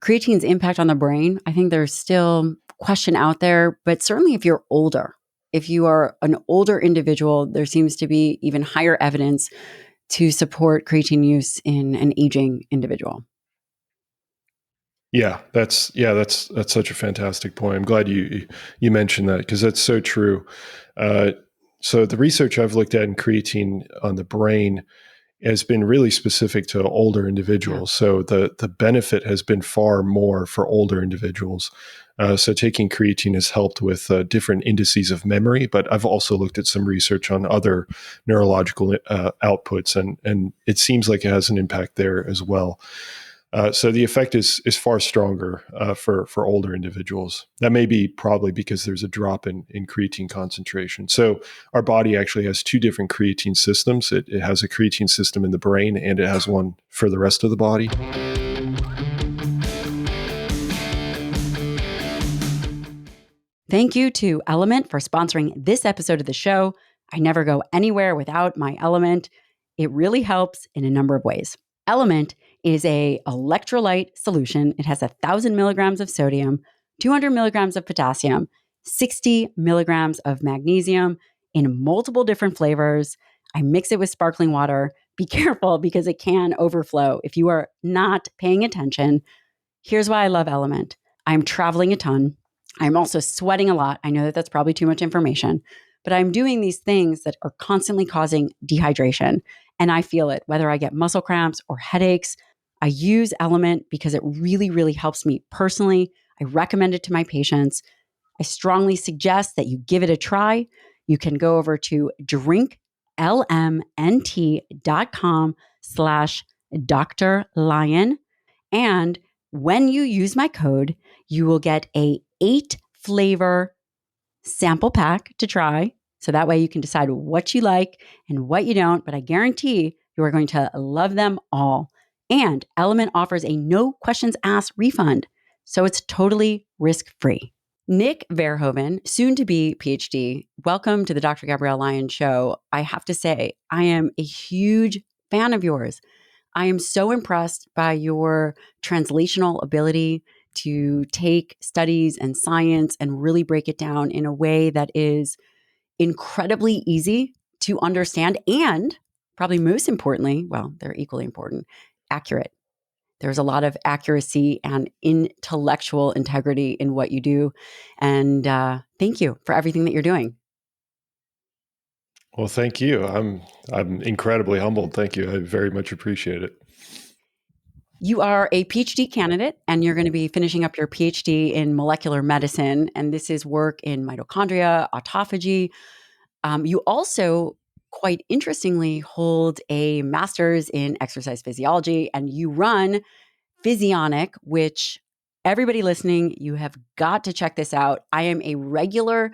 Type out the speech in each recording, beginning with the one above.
creatine's impact on the brain, I think there's still question out there, but certainly if you're older, if you are an older individual, there seems to be even higher evidence to support creatine use in an aging individual. That's such a fantastic point. I'm glad you mentioned that because that's so true. So the research I've looked at in creatine on the brain has been really specific to older individuals. Yeah. So the benefit has been far more for older individuals. So taking creatine has helped with different indices of memory, but I've also looked at some research on other neurological outputs, and it seems like it has an impact there as well. So the effect is far stronger for older individuals. That may be probably because there's a drop in creatine concentration. So our body actually has two different creatine systems. It has a creatine system in the brain, and it has one for the rest of the body. Thank you to Element for sponsoring this episode of the show. I never go anywhere without my Element. It really helps in a number of ways. Element is a electrolyte solution. It has 1,000 milligrams of sodium, 200 milligrams of potassium, 60 milligrams of magnesium in multiple different flavors. I mix it with sparkling water. Be careful because it can overflow if you are not paying attention. Here's why I love Element. I'm traveling a ton. I'm also sweating a lot. I know that that's probably too much information, but I'm doing these things that are constantly causing dehydration. And I feel it, whether I get muscle cramps or headaches. I use Element because it really, really helps me personally. I recommend it to my patients. I strongly suggest that you give it a try. You can go over to drinklmnt.com/Dr. Lyon. And when you use my code, you will get a 8 flavor sample pack to try. So that way you can decide what you like and what you don't, but I guarantee you are going to love them all. And Element offers a no questions asked refund, so it's totally risk-free. Nick Verhoeven, soon to be PhD, welcome to the Dr. Gabrielle Lyon Show. I have to say, I am a huge fan of yours. I am so impressed by your translational ability to take studies and science and really break it down in a way that is incredibly easy to understand and probably most importantly, well, they're equally important, accurate. There's a lot of accuracy and intellectual integrity in what you do. And thank you for everything that you're doing. Well, thank you. I'm incredibly humbled. Thank you. I very much appreciate it. You are a PhD candidate, and you're going to be finishing up your PhD in molecular medicine. And this is work in mitochondria, autophagy. You also, quite interestingly, hold a master's in exercise physiology, and you run Physionic, which everybody listening, you have got to check this out. I am a regular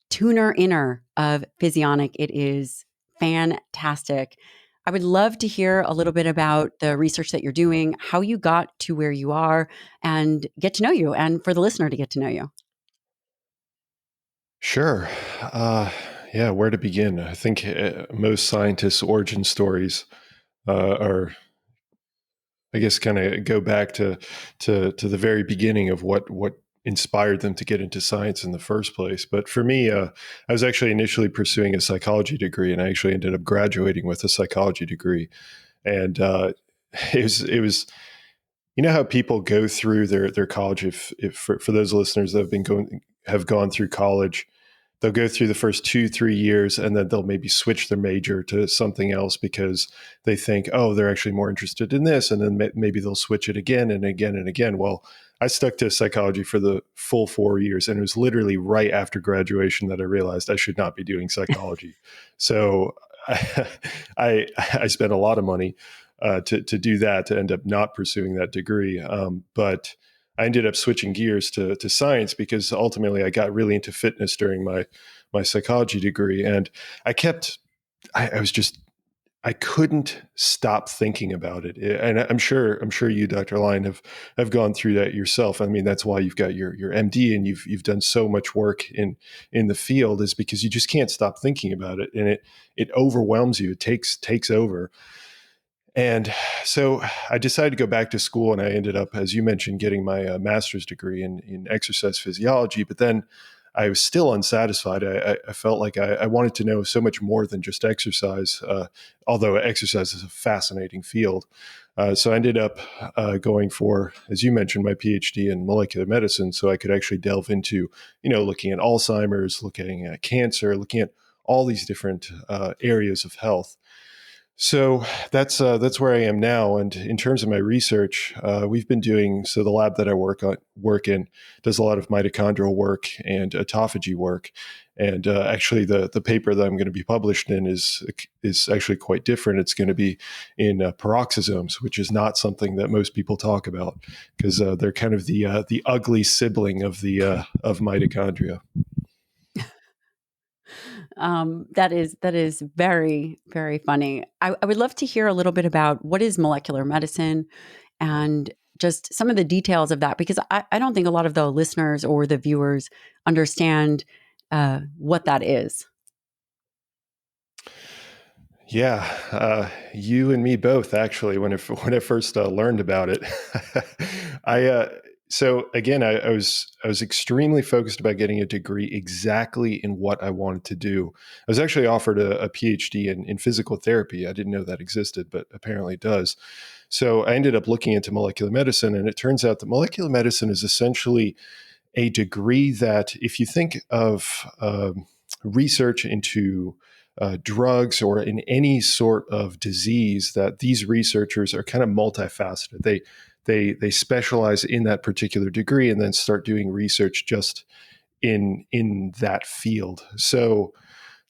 tuner-inner of Physionic. It is fantastic. I would love to hear a little bit about the research that you're doing, how you got to where you are, and get to know you, and for the listener to get to know you. Sure. Where to begin? I think most scientists' origin stories are, I guess, kind of go back to the very beginning of what inspired them to get into science in the first place. But for me, I was actually initially pursuing a psychology degree, and I actually ended up graduating with a psychology degree. And it was, you know how people go through their college. If for those listeners that have gone through college, they'll go through the first 2-3 years, and then they'll maybe switch their major to something else because they think, oh, they're actually more interested in this. And then maybe they'll switch it again and again and again. Well, I stuck to psychology for the full 4 years. And it was literally right after graduation that I realized I should not be doing psychology. So I spent a lot of money to do that, to end up not pursuing that degree. But I ended up switching gears to science because ultimately I got really into fitness during my psychology degree. And I couldn't stop thinking about it. And I'm sure you, Dr. Lyon, have gone through that yourself. I mean, that's why you've got your MD and you've done so much work in the field, is because you just can't stop thinking about it. And it overwhelms you. It takes over. And so I decided to go back to school, and I ended up, as you mentioned, getting my master's degree in exercise physiology. But then I was still unsatisfied. I felt like I wanted to know so much more than just exercise, although exercise is a fascinating field. So I ended up going for, as you mentioned, my PhD in molecular medicine, so I could actually delve into, looking at Alzheimer's, looking at cancer, looking at all these different areas of health. So that's where I am now. And in terms of my research, we've been doing, so the lab that I work in does a lot of mitochondrial work and autophagy work. And actually, the paper that I'm going to be published in is actually quite different. It's going to be in peroxisomes, which is not something that most people talk about, because they're kind of the ugly sibling of the of mitochondria. That is very, very funny. I would love to hear a little bit about what is molecular medicine and just some of the details of that, because I don't think a lot of the listeners or the viewers understand what that is. Yeah, you and me both. Actually, when I first learned about it, I so again, I was extremely focused about getting a degree exactly in what I wanted to do. I was actually offered a PhD in physical therapy. I didn't know that existed, but apparently it does. So I ended up looking into molecular medicine, and it turns out that molecular medicine is essentially a degree that, if you think of research into drugs or in any sort of disease, that these researchers are kind of multifaceted. They specialize in that particular degree and then start doing research just in that field. So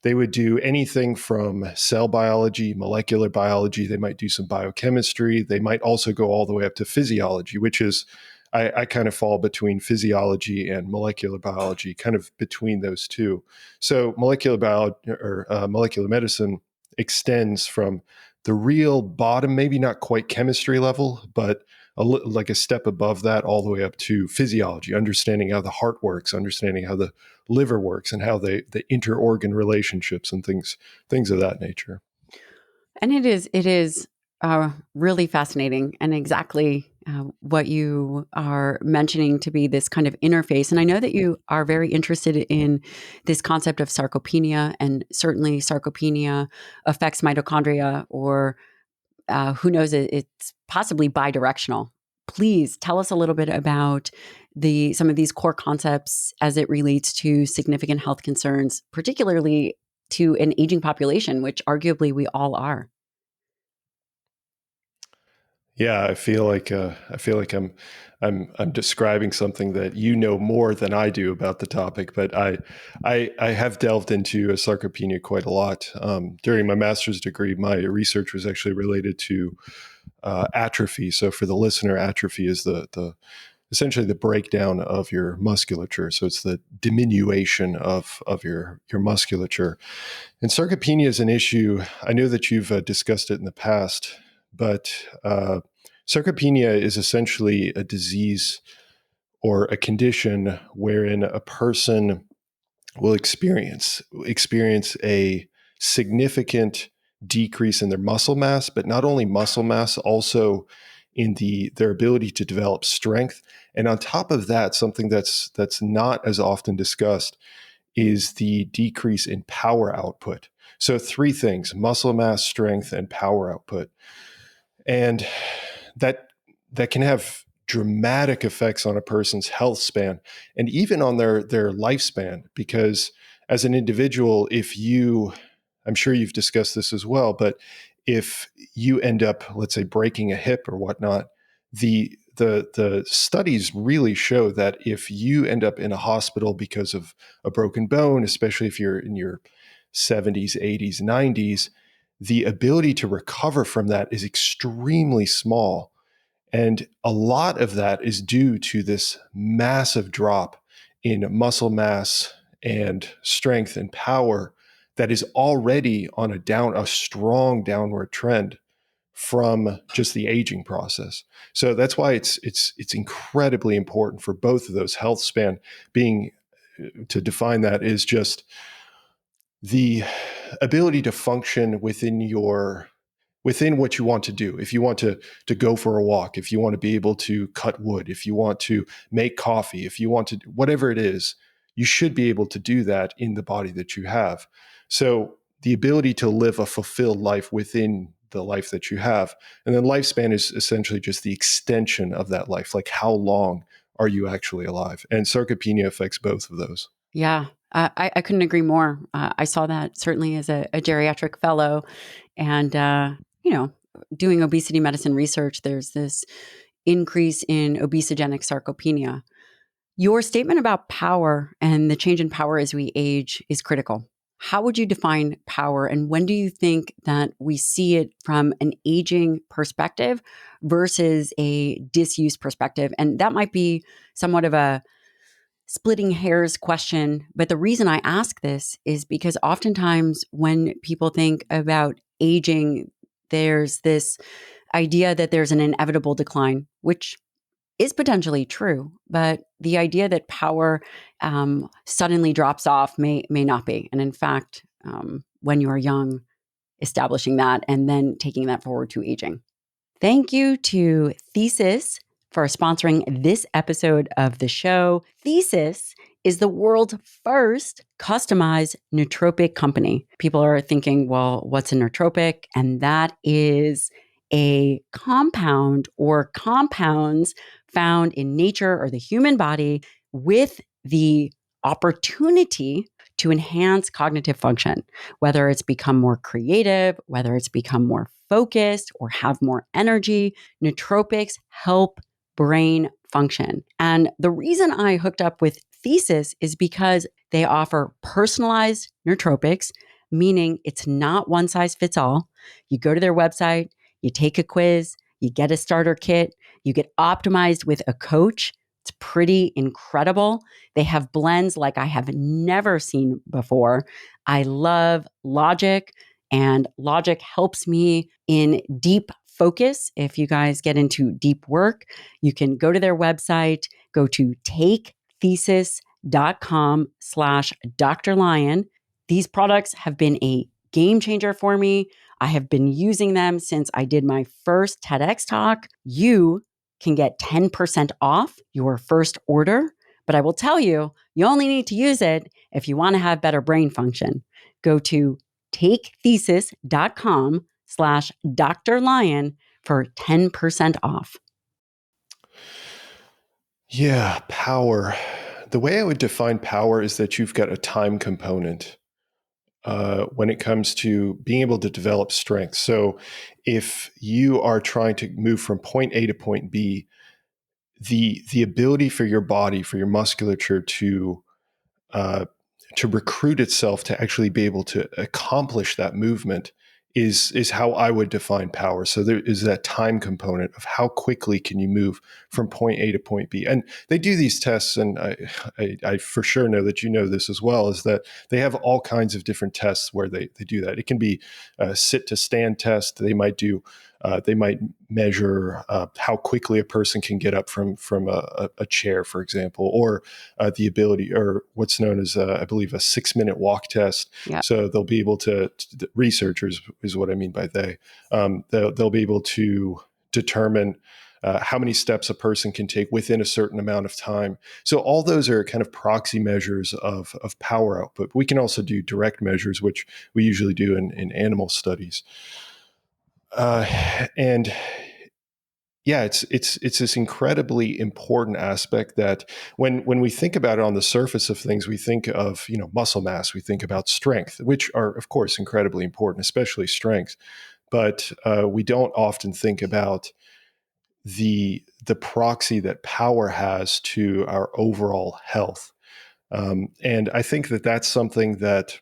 they would do anything from cell biology, molecular biology. They might do some biochemistry. They might also go all the way up to physiology, which is, I kind of fall between physiology and molecular biology, kind of between those two. So molecular biology or molecular medicine extends from the real bottom, maybe not quite chemistry level, but like a step above that, all the way up to physiology, understanding how the heart works, understanding how the liver works, and how the inter-organ relationships and things of that nature. And it is really fascinating, and exactly what you are mentioning to be this kind of interface. And I know that you are very interested in this concept of sarcopenia, and certainly sarcopenia affects mitochondria, or who knows, it's possibly bidirectional. Please tell us a little bit about some of these core concepts as it relates to significant health concerns, particularly to an aging population, which arguably we all are. Yeah, I feel like I'm describing something that you know more than I do about the topic, but I have delved into sarcopenia quite a lot. During my master's degree, my research was actually related to atrophy. So for the listener, atrophy is the essentially the breakdown of your musculature. So it's the diminution of your musculature. And sarcopenia is an issue. I know that you've discussed it in the past, but sarcopenia is essentially a disease or a condition wherein a person will experience a significant decrease in their muscle mass, but not only muscle mass, also in their ability to develop strength. And on top of that, something that's not as often discussed is the decrease in power output. So three things: muscle mass, strength, and power output. And that that can have dramatic effects on a person's health span and even on their lifespan, because as an individual, if you, I'm sure you've discussed this as well, but if you end up, let's say, breaking a hip or whatnot, the studies really show that if you end up in a hospital because of a broken bone, especially if you're in your 70s, 80s, 90s, the ability to recover from that is extremely small. And a lot of that is due to this massive drop in muscle mass and strength and power that is already on a strong downward trend from just the aging process. So that's why it's incredibly important for both of those. Health span being, to define that, is just the ability to function within your within what you want to do. If you want to go for a walk, if you want to be able to cut wood, if you want to make coffee, if you want to, whatever it is, you should be able to do that in the body that you have. So the ability to live a fulfilled life within the life that you have. And then lifespan is essentially just the extension of that life. Like, how long are you actually alive? And sarcopenia affects both of those. Yeah, I couldn't agree more. I saw that certainly as a geriatric fellow, and doing obesity medicine research. There's this increase in obesogenic sarcopenia. Your statement about power and the change in power as we age is critical. How would you define power, and when do you think that we see it from an aging perspective versus a disuse perspective? And that might be somewhat of a splitting hairs question. But the reason I ask this is because oftentimes when people think about aging, there's this idea that there's an inevitable decline, which is potentially true. But the idea that power suddenly drops off may not be. And in fact, when you are young, establishing that and then taking that forward to aging. Thank you to Thesis for sponsoring this episode of the show. Thesis is the world's first customized nootropic company. People are thinking, well, what's a nootropic? And that is a compound or compounds found in nature or the human body with the opportunity to enhance cognitive function, whether it's become more creative, whether it's become more focused or have more energy. Nootropics help brain function. And the reason I hooked up with Thesis is because they offer personalized nootropics, meaning it's not one size fits all. You go to their website, you take a quiz, you get a starter kit, you get optimized with a coach. It's pretty incredible. They have blends like I have never seen before. I love Logic, and Logic helps me in deep focus. If you guys get into deep work, you can go to their website, go to takethesis.com/Dr. Lyon. These products have been a game changer for me. I have been using them since I did my first TEDx talk. You can get 10% off your first order, but I will tell you, you only need to use it if you want to have better brain function. Go to takethesis.com/Dr. Lyon for 10% off. Yeah, power. The way I would define power is that you've got a time component when it comes to being able to develop strength. So if you are trying to move from point A to point B, the ability for your body, for your musculature uh, to recruit itself to actually be able to accomplish that movement is how I would define power. So there is that time component of how quickly can you move from point A to point B. And they do these tests, and I for sure know that you know this as well, is that they have all kinds of different tests where they do that. It can be a sit to stand test. They might measure how quickly a person can get up from a chair, for example, or the ability, or what's known as, I believe, a 6-minute walk test. Yeah. So they'll be able to, researchers is what I mean by they'll be able to determine how many steps a person can take within a certain amount of time. So all those are kind of proxy measures of power output. We can also do direct measures, which we usually do in animal studies. And yeah, it's this incredibly important aspect that when we think about it on the surface of things, we think of, muscle mass, we think about strength, which are of course incredibly important, especially strength. But we don't often think about the proxy that power has to our overall health. And I think that that's something that,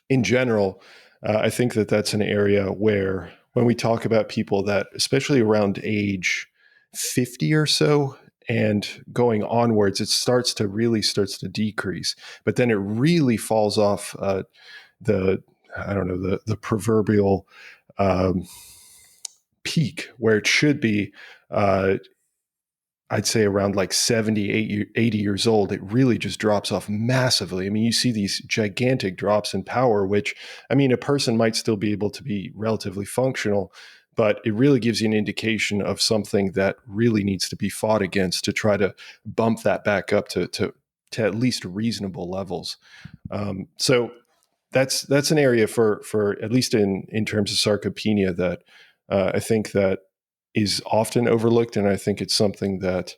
in general, I think that that's an area where when we talk about people that, especially around age 50 or so and going onwards, it starts to decrease. But then it really falls off the proverbial peak where it should be. I'd say around like 70, 80 years old, it really just drops off massively. I mean, you see these gigantic drops in power, which, I mean, a person might still be able to be relatively functional, but it really gives you an indication of something that really needs to be fought against to try to bump that back up to at least reasonable levels. So that's an area for at least in terms of sarcopenia that I think that is often overlooked, and I think it's something that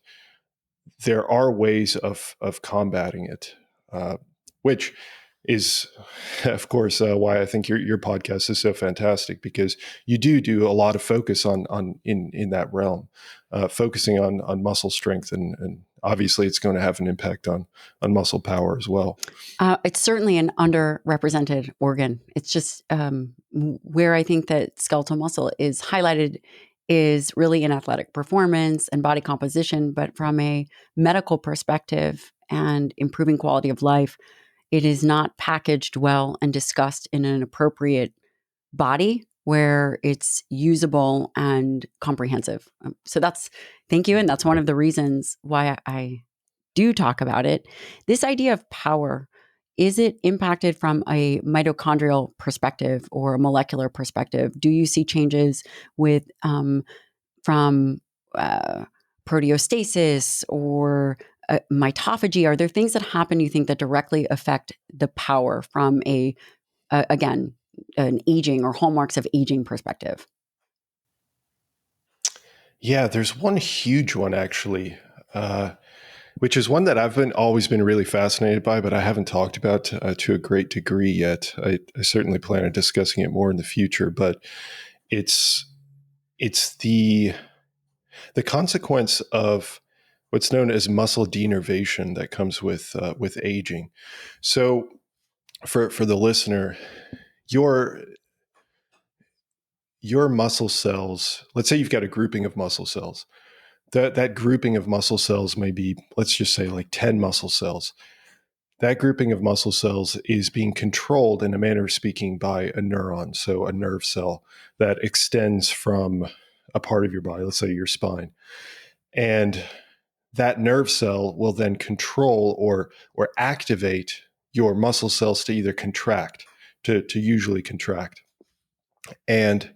there are ways of combating it, which is, of course, why I think your podcast is so fantastic, because you do a lot of focus on in that realm, focusing on muscle strength, and obviously it's going to have an impact on muscle power as well. It's certainly an underrepresented organ. It's just where I think that skeletal muscle is highlighted is really in athletic performance and body composition, but from a medical perspective and improving quality of life, it is not packaged well and discussed in an appropriate body where it's usable and comprehensive. Thank you. And that's one of the reasons why I do talk about it. This idea of power, is it impacted from a mitochondrial perspective or a molecular perspective? Do you see changes with from proteostasis or mitophagy? Are there things that happen, you think, that directly affect the power from again, an aging or hallmarks of aging perspective? Yeah, there's one huge one actually, which is one that always been really fascinated by, but I haven't talked about to a great degree yet. I certainly plan on discussing it more in the future, but it's the consequence of what's known as muscle denervation that comes with aging. So for the listener, your muscle cells, let's say you've got a grouping of muscle cells. That grouping of muscle cells may be, let's just say, like 10 muscle cells. That grouping of muscle cells is being controlled, in a manner of speaking, by a neuron, so a nerve cell that extends from a part of your body, let's say your spine. And that nerve cell will then control or activate your muscle cells to either contract, to usually contract. And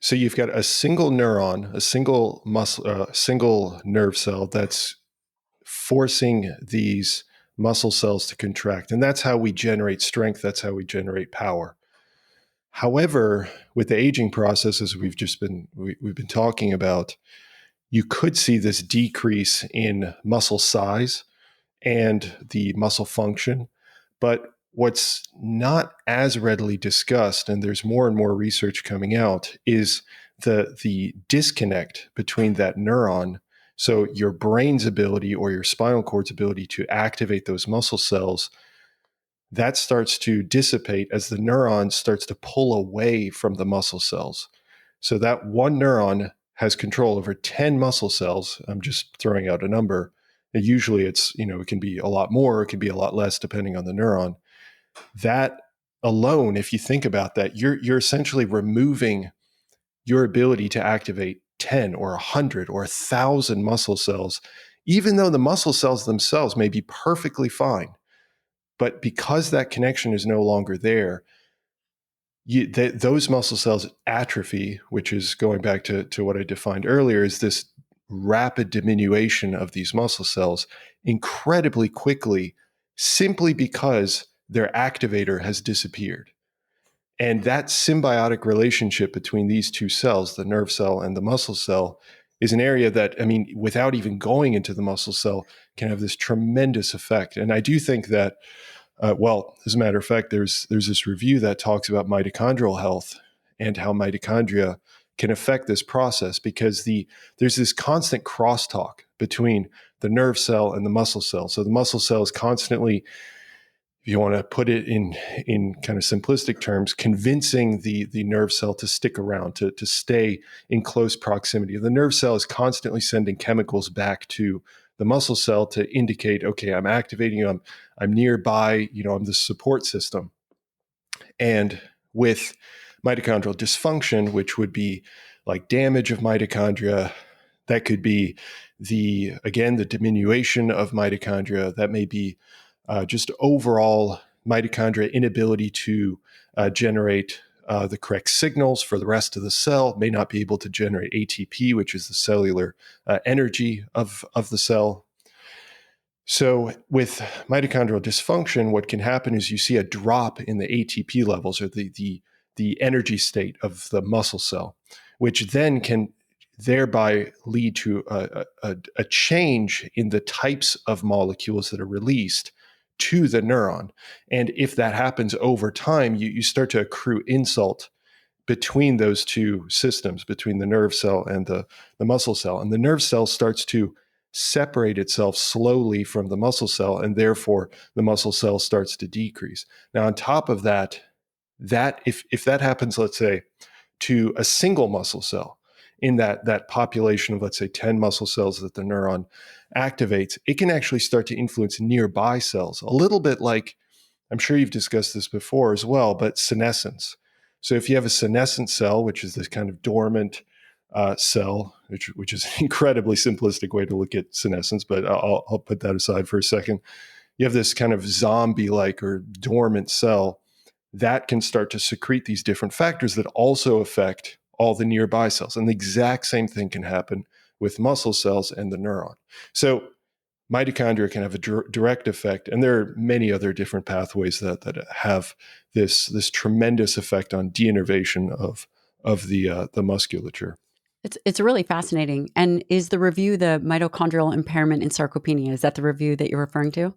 so you've got a single neuron, a single muscle, single nerve cell that's forcing these muscle cells to contract, and that's how we generate strength. That's how we generate power. However, with the aging process, as we've been talking about, you could see this decrease in muscle size and the muscle function. But what's not as readily discussed, and there's more and more research coming out, is the disconnect between that neuron, so your brain's ability or your spinal cord's ability to activate those muscle cells, that starts to dissipate as the neuron starts to pull away from the muscle cells. So that one neuron has control over 10 muscle cells. I'm just throwing out a number. And usually it can be a lot more, it can be a lot less depending on the neuron. That alone, if you think about that, you're essentially removing your ability to activate 10 or 100 or 1,000 muscle cells, even though the muscle cells themselves may be perfectly fine. But because that connection is no longer there, those muscle cells atrophy, which is going back to what I defined earlier, is this rapid diminution of these muscle cells incredibly quickly, simply because their activator has disappeared. And that symbiotic relationship between these two cells, the nerve cell and the muscle cell, is an area that, I mean, without even going into the muscle cell, can have this tremendous effect. And I do think that, as a matter of fact, there's this review that talks about mitochondrial health and how mitochondria can affect this process, because there's this constant crosstalk between the nerve cell and the muscle cell. So the muscle cell is constantly, if you want to put it in kind of simplistic terms, convincing the nerve cell to stick around, to stay in close proximity. The nerve cell is constantly sending chemicals back to the muscle cell to indicate, okay, I'm activating you, I'm nearby, I'm the support system. And with mitochondrial dysfunction, which would be like damage of mitochondria, That could be the diminution of mitochondria. That may be just overall mitochondria inability to generate the correct signals for the rest of the cell, may not be able to generate ATP, which is the cellular energy of the cell. So with mitochondrial dysfunction, what can happen is you see a drop in the ATP levels, or the energy state of the muscle cell, which then can thereby lead to a change in the types of molecules that are released to the neuron. And if that happens over time, you start to accrue insult between those two systems, between the nerve cell and the muscle cell. And the nerve cell starts to separate itself slowly from the muscle cell, and therefore the muscle cell starts to decrease. Now, on top of that, if that happens, let's say, to a single muscle cell in that population of, let's say, 10 muscle cells that the neuron activates, it can actually start to influence nearby cells, a little bit like, I'm sure you've discussed this before as well, but senescence. So if you have a senescent cell, which is this kind of dormant cell, which is an incredibly simplistic way to look at senescence, but I'll put that aside for a second. You have this kind of zombie-like or dormant cell that can start to secrete these different factors that also affect all the nearby cells. And the exact same thing can happen with muscle cells and the neuron. So mitochondria can have a direct effect, and there are many other different pathways that have this tremendous effect on denervation of the musculature. It's really fascinating. And is the review the mitochondrial impairment in sarcopenia? Is that the review that you're referring to?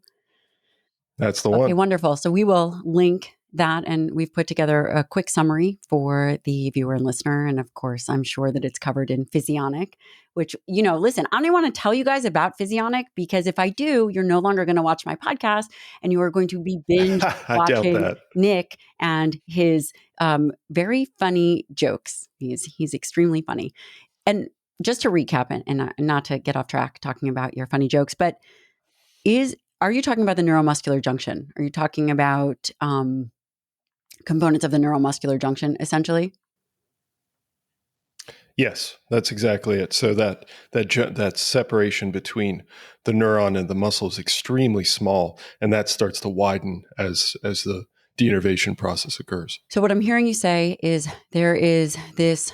That's the Okay, one. wonderful. So we will link that, and we've put together a quick summary for the viewer and listener. And of course, I'm sure that it's covered in Physionic, which, listen, I don't even want to tell you guys about Physionic, because if I do, you're no longer going to watch my podcast, and you are going to be binge I doubt watching that. Nick and his very funny jokes. He's extremely funny. And just to recap, and not to get off track talking about your funny jokes, but are you talking about the neuromuscular junction? Are you talking about components of the neuromuscular junction, essentially? Yes, that's exactly it. So that separation between the neuron and the muscle is extremely small, and that starts to widen as the denervation process occurs. So what I'm hearing you say is there is this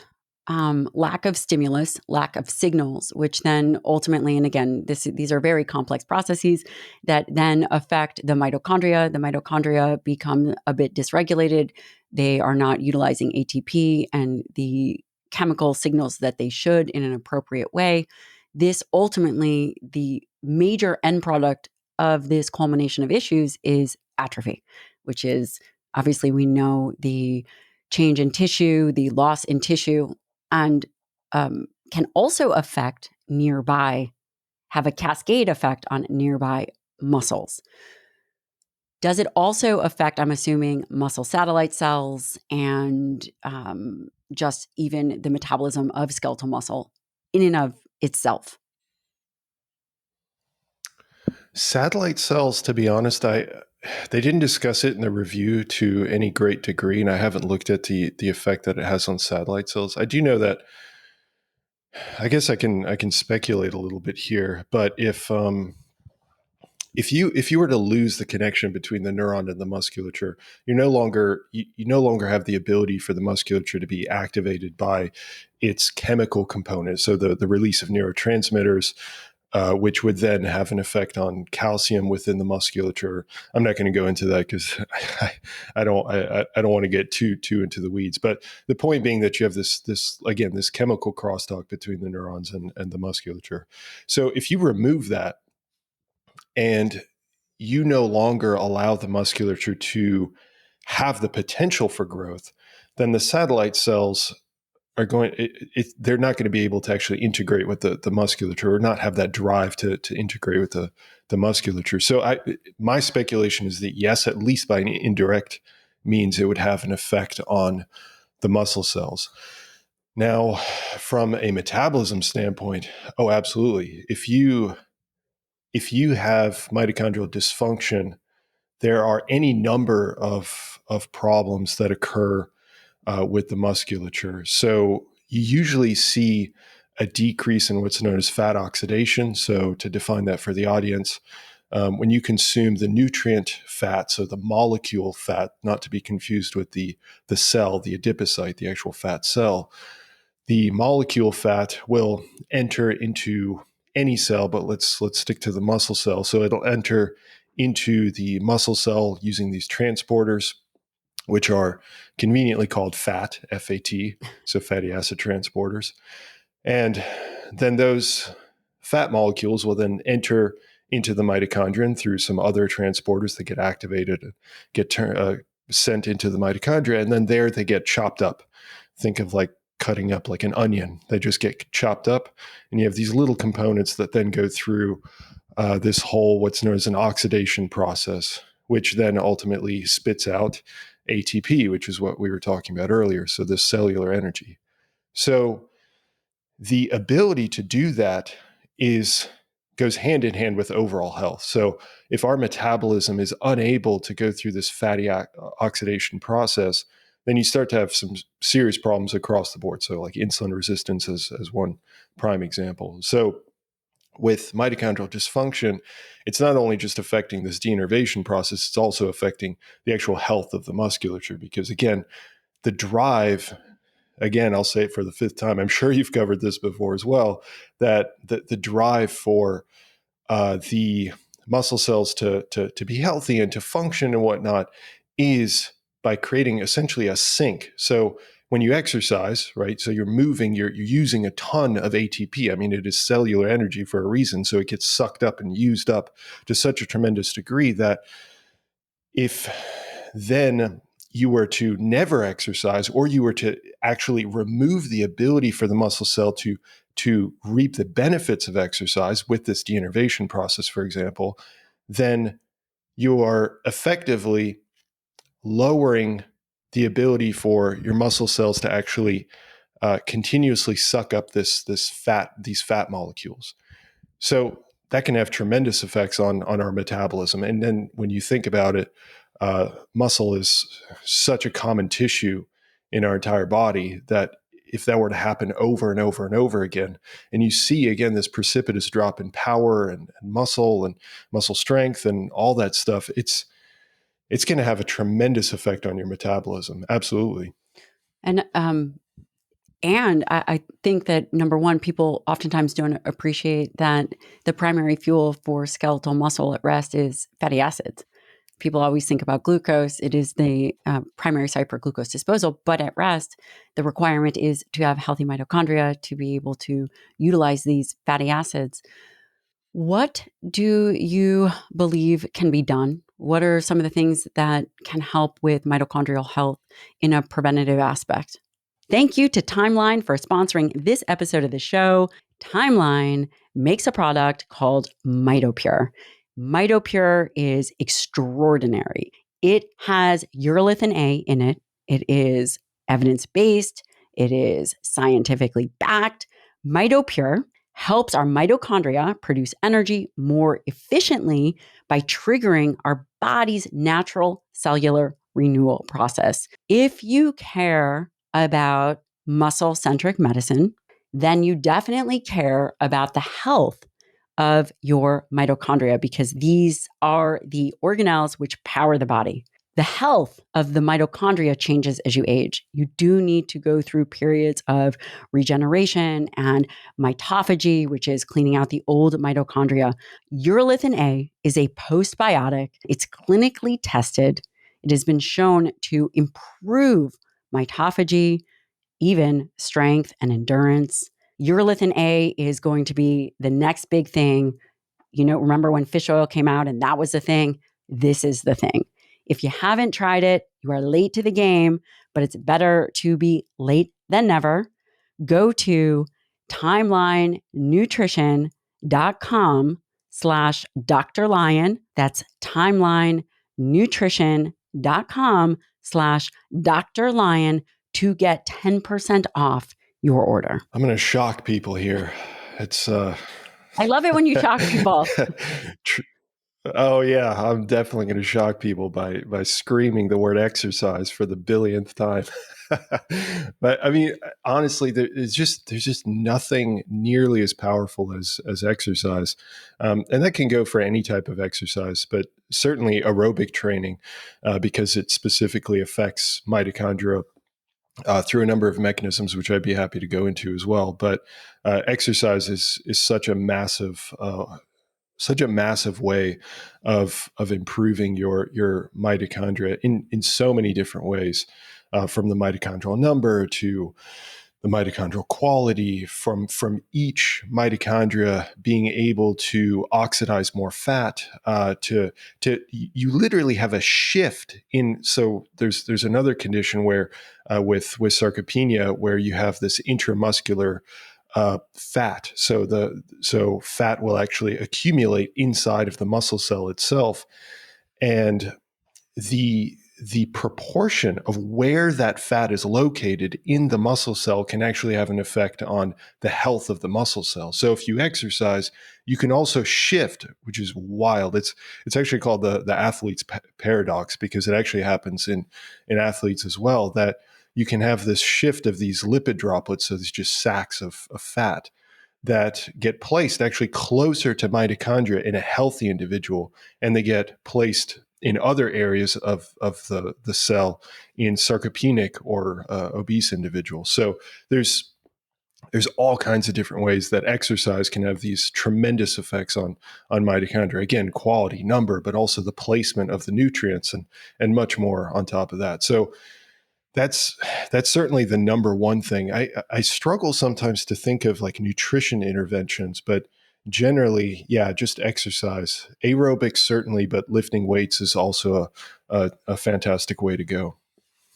lack of stimulus, lack of signals, which then ultimately, and again, these are very complex processes that then affect the mitochondria. The mitochondria become a bit dysregulated. They are not utilizing ATP and the chemical signals that they should in an appropriate way. This ultimately, the major end product of this culmination of issues is atrophy, which is obviously, we know, the change in tissue, the loss in tissue, and can also affect have a cascade effect on nearby muscles. Does it also affect, I'm assuming, muscle satellite cells and just even the metabolism of skeletal muscle in and of itself? Satellite cells, to be honest, they didn't discuss it in the review to any great degree, and I haven't looked at the effect that it has on satellite cells. I do know that, I guess I can speculate a little bit here, but if you were to lose the connection between the neuron and the musculature, you no longer have the ability for the musculature to be activated by its chemical component. So the release of neurotransmitters, which would then have an effect on calcium within the musculature. I'm not going to go into that because I don't want to get too into the weeds. But the point being that you have this chemical crosstalk between the neurons and the musculature. So if you remove that, and you no longer allow the musculature to have the potential for growth, then the satellite cells are they're not going to be able to actually integrate with the musculature, or not have that drive to integrate with the musculature. So my speculation is that yes, at least by an indirect means, it would have an effect on the muscle cells. Now, from a metabolism standpoint, oh, absolutely. If you have mitochondrial dysfunction, there are any number of problems that occur with the musculature. So you usually see a decrease in what's known as fat oxidation. So to define that for the audience, when you consume the nutrient fat, so the molecule fat, not to be confused with the cell, the adipocyte, the actual fat cell, the molecule fat will enter into any cell, but let's stick to the muscle cell. So it'll enter into the muscle cell using these transporters, which are conveniently called FAT, F-A-T, so fatty acid transporters. And then those fat molecules will then enter into the mitochondria through some other transporters that get activated and get sent into the mitochondria. And then there they get chopped up. Think of like cutting up like an onion. They just get chopped up. And you have these little components that then go through this whole, what's known as an oxidation process, which then ultimately spits out ATP, which is what we were talking about earlier. So this cellular energy. So the ability to do that goes hand in hand with overall health. So if our metabolism is unable to go through this fatty oxidation process, then you start to have some serious problems across the board. So like insulin resistance as one prime example. So with mitochondrial dysfunction, it's not only just affecting this denervation process, it's also affecting the actual health of the musculature. Because again, the drive, again, I'll say it for the fifth time, I'm sure you've covered this before as well, that the drive for the muscle cells to be healthy and to function and whatnot is by creating essentially a sink. So when you exercise, right, so you're moving, you're using a ton of ATP. I mean, it is cellular energy for a reason. So it gets sucked up and used up to such a tremendous degree that if then you were to never exercise, or you were to actually remove the ability for the muscle cell to reap the benefits of exercise with this denervation process, for example, then you are effectively lowering the ability for your muscle cells to actually continuously suck up these fat molecules. So that can have tremendous effects on our metabolism. And then when you think about it, muscle is such a common tissue in our entire body that if that were to happen over and over and over again, and you see again this precipitous drop in power and muscle strength and all that stuff, it's going to have a tremendous effect on your metabolism. Absolutely. And I think that, number one, people oftentimes don't appreciate that the primary fuel for skeletal muscle at rest is fatty acids. People always think about glucose. It is the primary site for glucose disposal. But at rest, the requirement is to have healthy mitochondria to be able to utilize these fatty acids. What do you believe can be done? What are some of the things that can help with mitochondrial health in a preventative aspect? Thank you to Timeline for sponsoring this episode of the show. Timeline makes a product called Mitopure. Mitopure is extraordinary. It has urolithin A in it. It is evidence-based. It is scientifically backed. Mitopure helps our mitochondria produce energy more efficiently by triggering our body's natural cellular renewal process. If you care about muscle-centric medicine, then you definitely care about the health of your mitochondria, because these are the organelles which power the body. The health of the mitochondria changes as you age. You do need to go through periods of regeneration and mitophagy, which is cleaning out the old mitochondria. Urolithin A is a postbiotic. It's clinically tested. It has been shown to improve mitophagy, even strength and endurance. Urolithin A is going to be the next big thing. You know, remember when fish oil came out and that was the thing? This is the thing. If you haven't tried it, you are late to the game, but it's better to be late than never. Go to timelinenutrition.com/Dr. Lyon. That's timelinenutrition.com/Dr. Lyon to get 10% off your order. I'm going to shock people here. It's I love it when you shock people. Oh yeah, I'm definitely going to shock people by screaming the word exercise for the billionth time. But I mean, honestly, there's just nothing nearly as powerful as exercise, and that can go for any type of exercise, but certainly aerobic training, because it specifically affects mitochondria through a number of mechanisms, which I'd be happy to go into as well. But exercise is such a massive way of improving your mitochondria in so many different ways, from the mitochondrial number to the mitochondrial quality, from each mitochondria being able to oxidize more fat, to you literally have a shift in. So there's another condition where with sarcopenia, where you have this intramuscular fat. So fat will actually accumulate inside of the muscle cell itself, and the proportion of where that fat is located in the muscle cell can actually have an effect on the health of the muscle cell. So if you exercise, you can also shift, which is wild. It's actually called the athlete's paradox, because it actually happens in athletes as well, that you can have this shift of these lipid droplets, so there's just sacks of fat that get placed actually closer to mitochondria in a healthy individual, and they get placed in other areas of the cell in sarcopenic or obese individuals. So there's all kinds of different ways that exercise can have these tremendous effects on mitochondria. Again, quality, number, but also the placement of the nutrients and much more on top of that. So that's certainly the number one thing. I struggle sometimes to think of like nutrition interventions, but generally, yeah, just exercise. Aerobics certainly, but lifting weights is also a fantastic way to go.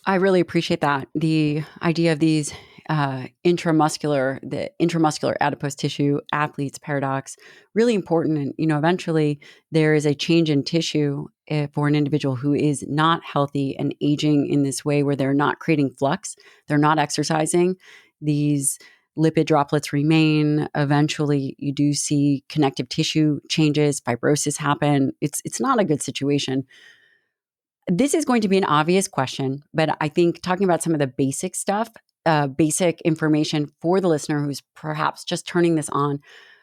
I really appreciate that. The idea of these the intramuscular adipose tissue athletes paradox, really important. And, eventually there is a change in tissue for an individual who is not healthy and aging in this way where they're not creating flux, they're not exercising. These lipid droplets remain. Eventually, you do see connective tissue changes, fibrosis happen. It's not a good situation. This is going to be an obvious question, but I think talking about some of the basic stuff, basic information for the listener who's perhaps just turning this on,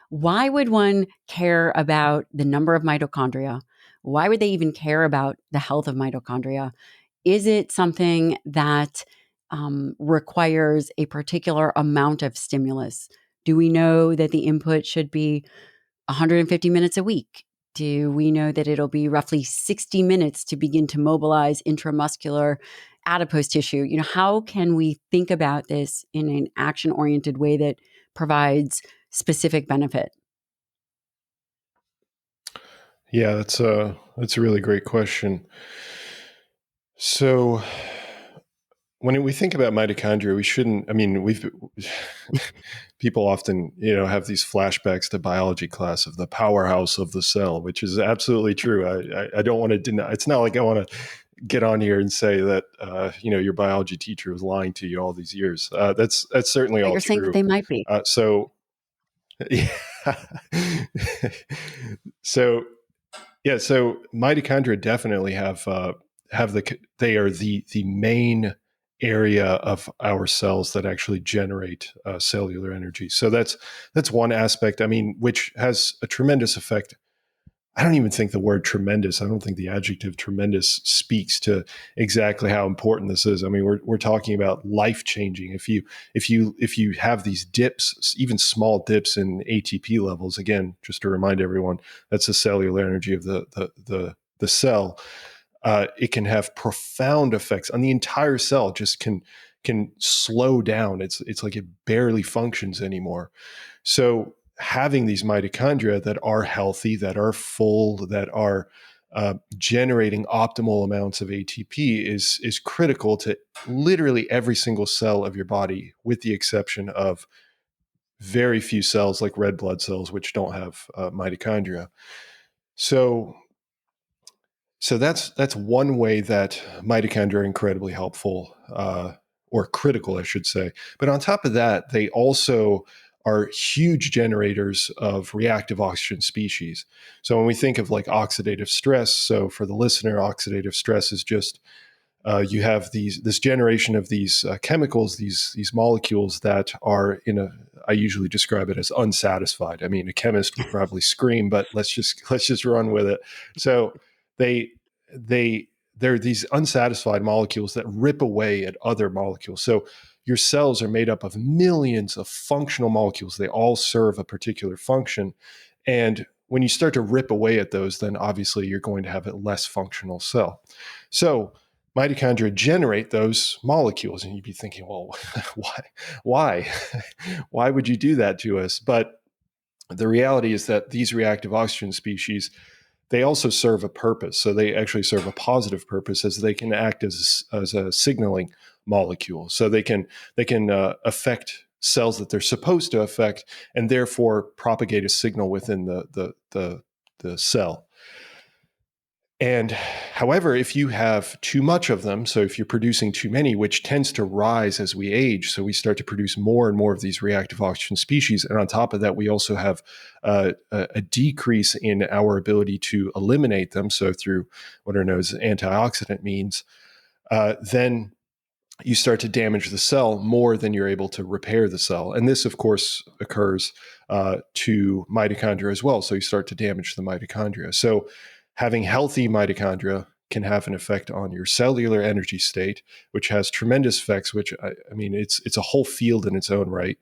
why would one care about the number of mitochondria? Why would they even care about the health of mitochondria? Is it something that requires a particular amount of stimulus? Do we know that the input should be 150 minutes a week? Do we know that it'll be roughly 60 minutes to begin to mobilize intramuscular adipose tissue? How can we think about this in an action-oriented way that provides specific benefit? Yeah, that's a really great question. So when we think about mitochondria, we shouldn't. I mean, we've people often, have these flashbacks to biology class of the powerhouse of the cell, which is absolutely true. I don't want to deny. It's not like I want to get on here and say that your biology teacher was lying to you all these years. That's certainly But all you're saying that true. they might be. So yeah. so yeah, so mitochondria definitely they are the main area of our cells that actually generate cellular energy. So that's one aspect. I mean, which has a tremendous effect. I don't even think the word tremendous. I don't think the adjective tremendous speaks to exactly how important this is. I mean, we're talking about life changing. If you have these dips, even small dips in ATP levels, again, just to remind everyone, that's the cellular energy of the cell. It can have profound effects on the entire cell. Just can slow down. It's like it barely functions anymore. So having these mitochondria that are healthy, that are full, that are generating optimal amounts of ATP is critical to literally every single cell of your body, with the exception of very few cells like red blood cells, which don't have mitochondria. So that's one way that mitochondria are incredibly helpful, or critical, I should say. But on top of that, they also are huge generators of reactive oxygen species. So when we think of like oxidative stress, so for the listener, oxidative stress is just you have this generation of these chemicals, these molecules that are I usually describe it as unsatisfied. I mean, a chemist would probably scream, but let's just run with it. So they they're these unsatisfied molecules that rip away at other molecules. So your cells are made up of millions of functional molecules. They all serve a particular function. And when you start to rip away at those, then obviously you're going to have a less functional cell. So mitochondria generate those molecules. And you'd be thinking, well, why? Why would you do that to us? But the reality is that these reactive oxygen species, they also serve a purpose. So they actually serve a positive purpose, as they can act as a signaling molecule. So they can affect cells that they're supposed to affect, and therefore propagate a signal within the cell. And however, if you have too much of them, so if you're producing too many, which tends to rise as we age, so we start to produce more and more of these reactive oxygen species. And on top of that, we also have a decrease in our ability to eliminate them. So through what are known as antioxidant means, then you start to damage the cell more than you're able to repair the cell. And this, of course, occurs to mitochondria as well. So you start to damage the mitochondria. So having healthy mitochondria can have an effect on your cellular energy state, which has tremendous effects, which I mean, it's a whole field in its own right.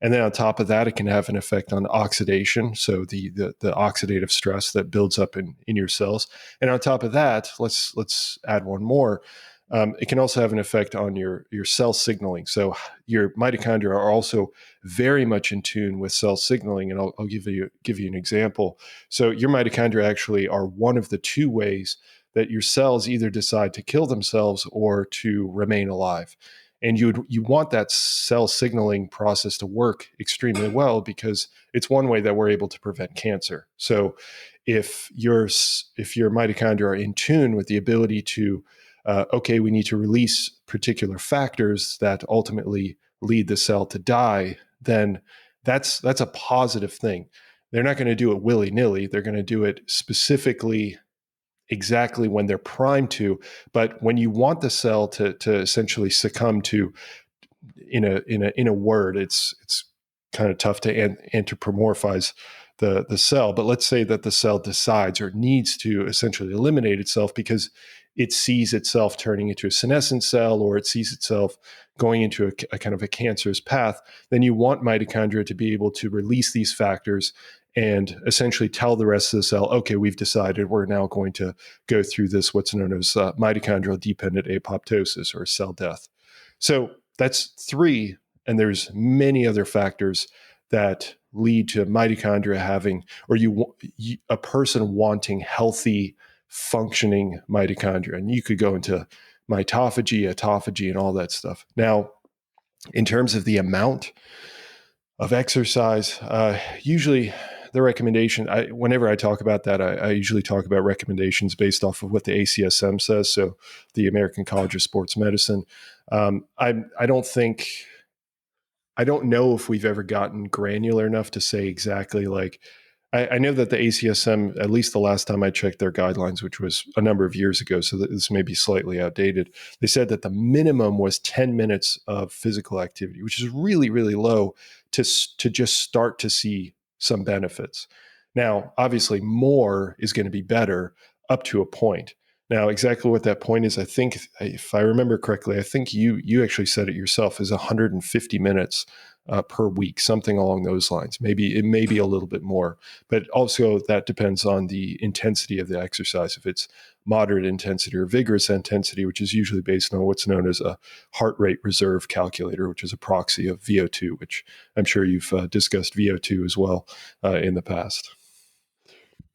And then on top of that, it can have an effect on oxidation. So the oxidative stress that builds up in your cells. And on top of that, let's add one more. It can also have an effect on your cell signaling. So your mitochondria are also very much in tune with cell signaling, and I'll give you an example. So your mitochondria actually are one of the two ways that your cells either decide to kill themselves or to remain alive. And you want that cell signaling process to work extremely well, because it's one way that we're able to prevent cancer. So if your mitochondria are in tune with the ability to we need to release particular factors that ultimately lead the cell to die, then that's a positive thing. They're not going to do it willy-nilly. They're going to do it specifically, exactly when they're primed to. But when you want the cell to essentially succumb to, in a word, it's kind of tough to anthropomorphize the cell. But let's say that the cell decides or needs to essentially eliminate itself because it sees itself turning into a senescent cell, or it sees itself going into a kind of a cancerous path. Then you want mitochondria to be able to release these factors and essentially tell the rest of the cell, okay, we've decided we're now going to go through this, what's known as mitochondrial dependent apoptosis, or cell death. So that's three, and there's many other factors that lead to mitochondria having, or a person wanting healthy, functioning mitochondria. And you could go into mitophagy, autophagy, and all that stuff. Now, in terms of the amount of exercise, usually the recommendation, whenever I talk about that, I usually talk about recommendations based off of what the ACSM says, so the American College of Sports Medicine. I don't know if we've ever gotten granular enough to say exactly, like, I know that the ACSM, at least the last time I checked their guidelines, which was a number of years ago, so that this may be slightly outdated, they said that the minimum was 10 minutes of physical activity, which is really, really low to just start to see some benefits. Now, obviously, more is going to be better up to a point. Now, exactly what that point is, I think, if I remember correctly, I think you actually said it yourself, is 150 minutes per week, something along those lines. Maybe it may be a little bit more, but also that depends on the intensity of the exercise. If it's moderate intensity or vigorous intensity, which is usually based on what's known as a heart rate reserve calculator, which is a proxy of VO2, which I'm sure you've discussed VO2 as well in the past.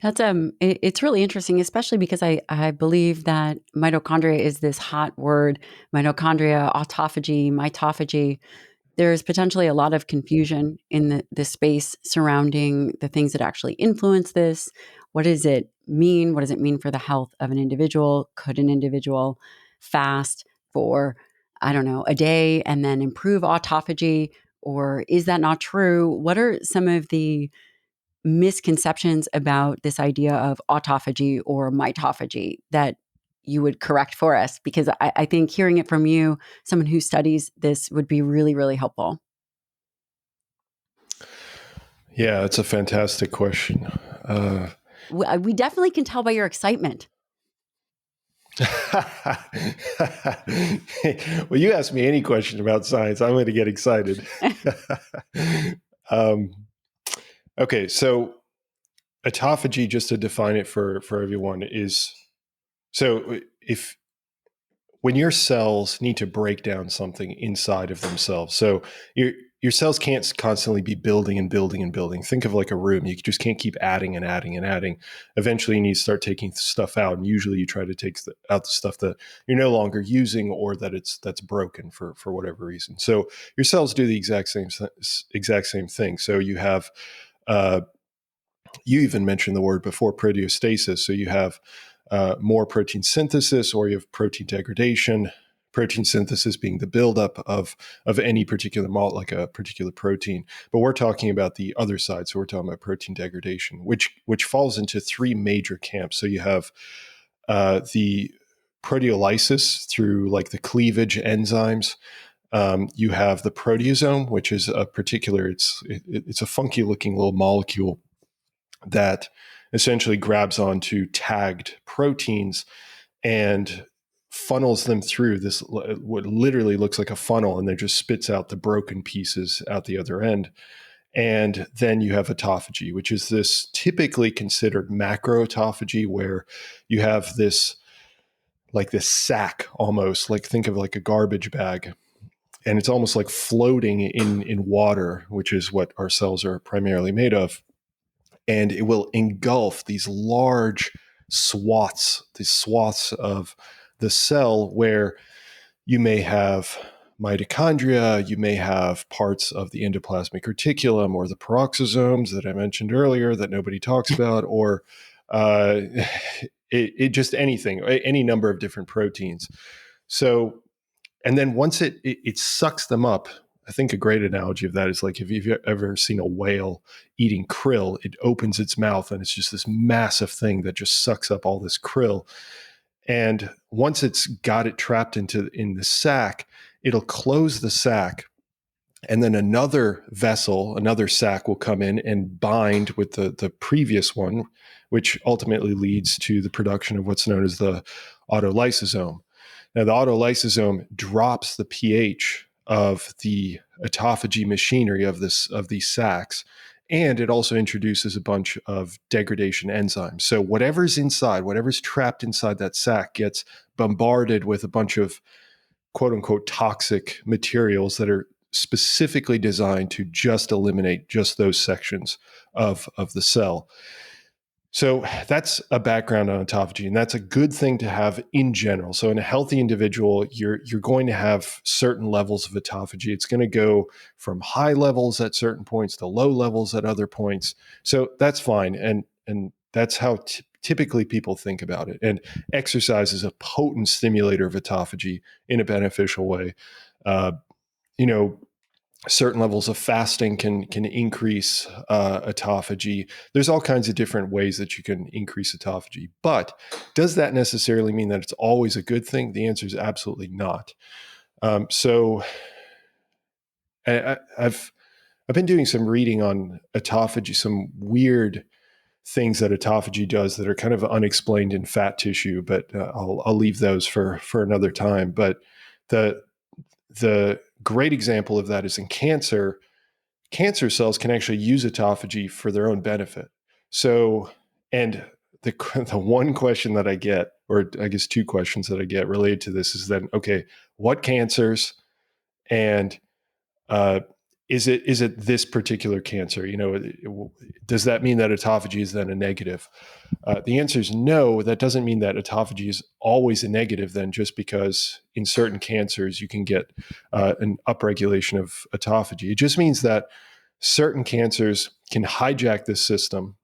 That's it's really interesting, especially because I believe that mitochondria is this hot word. Mitochondria, autophagy, mitophagy. There's potentially a lot of confusion in the space surrounding the things that actually influence this. What does it mean? What does it mean for the health of an individual? Could an individual fast for, I don't know, a day and then improve autophagy? Or is that not true? What are some of the misconceptions about this idea of autophagy or mitophagy that you would correct for us, because I think hearing it from you, someone who studies this, would be really, really helpful. Yeah, it's a fantastic question. We definitely can tell by your excitement. Well, you ask me any question about science, I'm going to get excited. um, okay, so autophagy, just to define it for everyone, is so if when your cells need to break down something inside of themselves, so your cells can't constantly be building and building and building. Think of like a room. You just can't keep adding and adding and adding. Eventually, you need to start taking stuff out, and usually you try to take out the stuff that you're no longer using or that's broken for whatever reason. So your cells do the exact same thing. So you have you even mentioned the word before, proteostasis. So you have more protein synthesis, or you have protein degradation. Protein synthesis being the buildup of any particular like a particular protein. But we're talking about the other side. So we're talking about protein degradation, which falls into three major camps. So you have the proteolysis through like the cleavage enzymes. You have the proteasome, which is a particular, it's a funky looking little molecule that essentially grabs onto tagged proteins and funnels them through this, what literally looks like a funnel, and then just spits out the broken pieces out the other end. And then you have autophagy, which is this typically considered macroautophagy, where you have this like this sack, almost like, think of like a garbage bag, and it's almost like floating in water, which is what our cells are primarily made of. And it will engulf these large swaths of the cell, where you may have mitochondria, you may have parts of the endoplasmic reticulum or the peroxisomes that I mentioned earlier that nobody talks about, or it just anything, any number of different proteins. So, and then once it sucks them up. I think a great analogy of that is like, if you've ever seen a whale eating krill, it opens its mouth and it's just this massive thing that just sucks up all this krill. And once it's got it trapped in the sac, it'll close the sac, and then another vessel, another sac will come in and bind with the previous one, which ultimately leads to the production of what's known as the autolysosome. Now, the autolysosome drops the pH of the autophagy machinery of these sacs, and it also introduces a bunch of degradation enzymes. So whatever's inside, whatever's trapped inside that sac, gets bombarded with a bunch of quote unquote toxic materials that are specifically designed to just eliminate just those sections of the cell. So that's a background on autophagy, and that's a good thing to have in general. So in a healthy individual, you're going to have certain levels of autophagy. It's going to go from high levels at certain points to low levels at other points. So that's fine, and that's how typically people think about it. And exercise is a potent stimulator of autophagy in a beneficial way. Uh, you know, certain levels of fasting can increase autophagy. There's all kinds of different ways that you can increase autophagy, but does that necessarily mean that it's always a good thing? The answer is absolutely not. So I've been doing some reading on autophagy, some weird things that autophagy does that are kind of unexplained in fat tissue, but I'll leave those for another time. But the great example of that is in cancer. Cancer cells can actually use autophagy for their own benefit. So, and the one question that I get, or I guess two questions that I get related to this, is then, okay, what cancers, and is it this particular cancer? Does that mean that autophagy is then a negative? The answer is no. That doesn't mean that autophagy is always a negative then, just because in certain cancers you can get an upregulation of autophagy. It just means that certain cancers can hijack this system,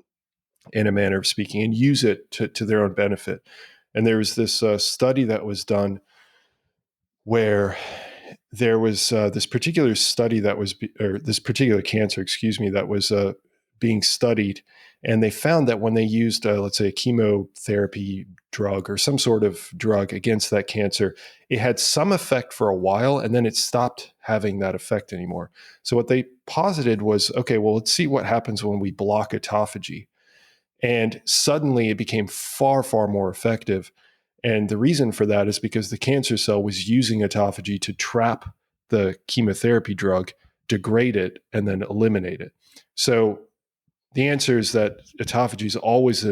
in a manner of speaking, and use it to their own benefit. And there was this study that was done where there was this particular study that was, or this particular cancer, excuse me, that was being studied. And they found that when they used, let's say, a chemotherapy drug or some sort of drug against that cancer, it had some effect for a while, and then it stopped having that effect anymore. So what they posited was, okay, well, let's see what happens when we block autophagy. And suddenly it became far, far more effective. And the reason for that is because the cancer cell was using autophagy to trap the chemotherapy drug, degrade it, and then eliminate it. So the answer is that autophagy is always,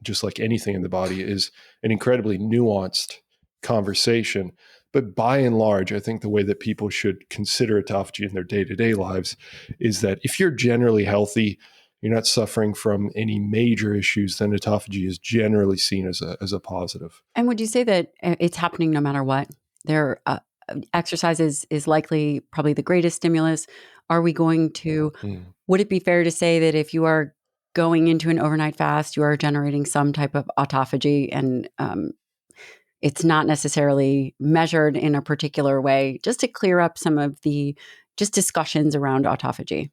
just like anything in the body, is an incredibly nuanced conversation. But by and large, I think the way that people should consider autophagy in their day-to-day lives is that if you're generally healthy, you're not suffering from any major issues, then autophagy is generally seen as a positive. And would you say that it's happening no matter what? There, exercise is likely probably the greatest stimulus. Are we going to? Would it be fair to say that if you are going into an overnight fast, you are generating some type of autophagy, and it's not necessarily measured in a particular way? Just to clear up some of the just discussions around autophagy.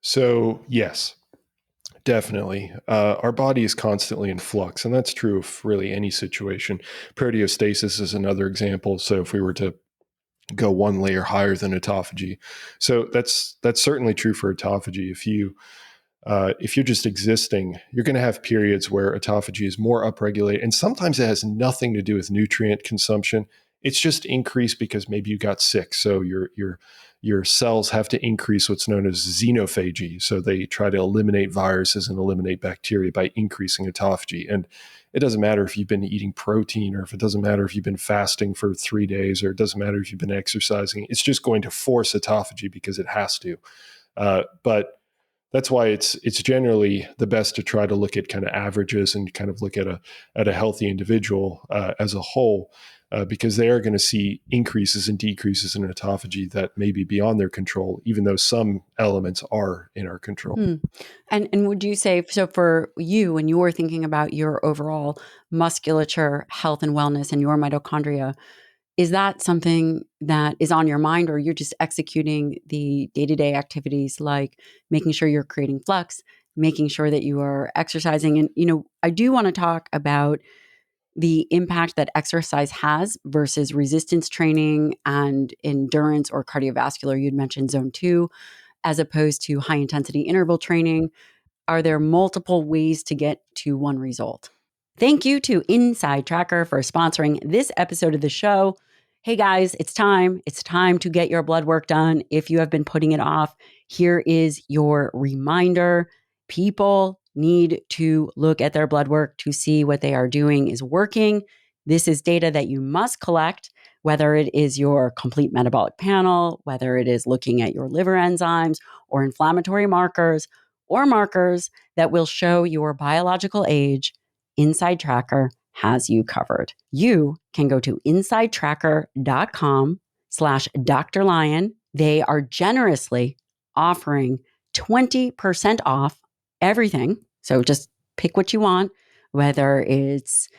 So yes, definitely. Our body is constantly in flux, and that's true of really any situation. Proteostasis is another example. So if we were to go one layer higher than autophagy, so that's certainly true for autophagy. If you're just existing, you're going to have periods where autophagy is more upregulated, and sometimes it has nothing to do with nutrient consumption. It's just increased because maybe you got sick, so your cells have to increase what's known as xenophagy. So they try to eliminate viruses and eliminate bacteria by increasing autophagy. And it doesn't matter if you've been eating protein, or if it doesn't matter if you've been fasting for 3 days, or it doesn't matter if you've been exercising. It's just going to force autophagy because it has to. But that's why it's generally the best to try to look at kind of averages and kind of look at a healthy individual as a whole, because they are going to see increases and decreases in autophagy that may be beyond their control, even though some elements are in our control. And would you say, so for you, when you were thinking about your overall musculature health and wellness and your mitochondria, is that something that is on your mind, or you're just executing the day-to-day activities like making sure you're creating flux, making sure that you are exercising? And, I do want to talk about the impact that exercise has versus resistance training and endurance or cardiovascular. You'd mentioned zone 2 as opposed to high intensity interval training. Are there multiple ways to get to one result? Thank you to Inside Tracker for sponsoring this episode of the show. Hey guys, it's time. It's time to get your blood work done. If you have been putting it off, here is your reminder. People need to look at their blood work to see what they are doing is working. This is data that you must collect, whether it is your complete metabolic panel, whether it is looking at your liver enzymes or inflammatory markers, or markers that will show your biological age. Inside Tracker has you covered. You can go to insidetracker.com/Dr. Lyon. They are generously offering 20% off everything. So just pick what you want, whether it's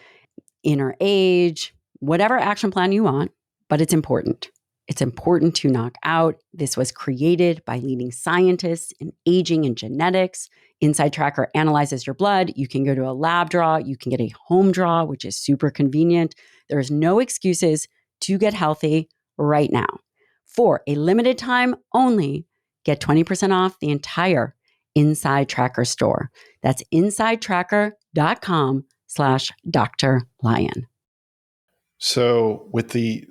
inner age, whatever action plan you want, but it's important. It's important to knock out. This was created by leading scientists in aging and genetics. Inside Tracker analyzes your blood. You can go to a lab draw. You can get a home draw, which is super convenient. There is no excuses to get healthy right now. For a limited time only, get 20% off the entire Inside Tracker store. That's insidetracker.com/Dr. Lyon. So with the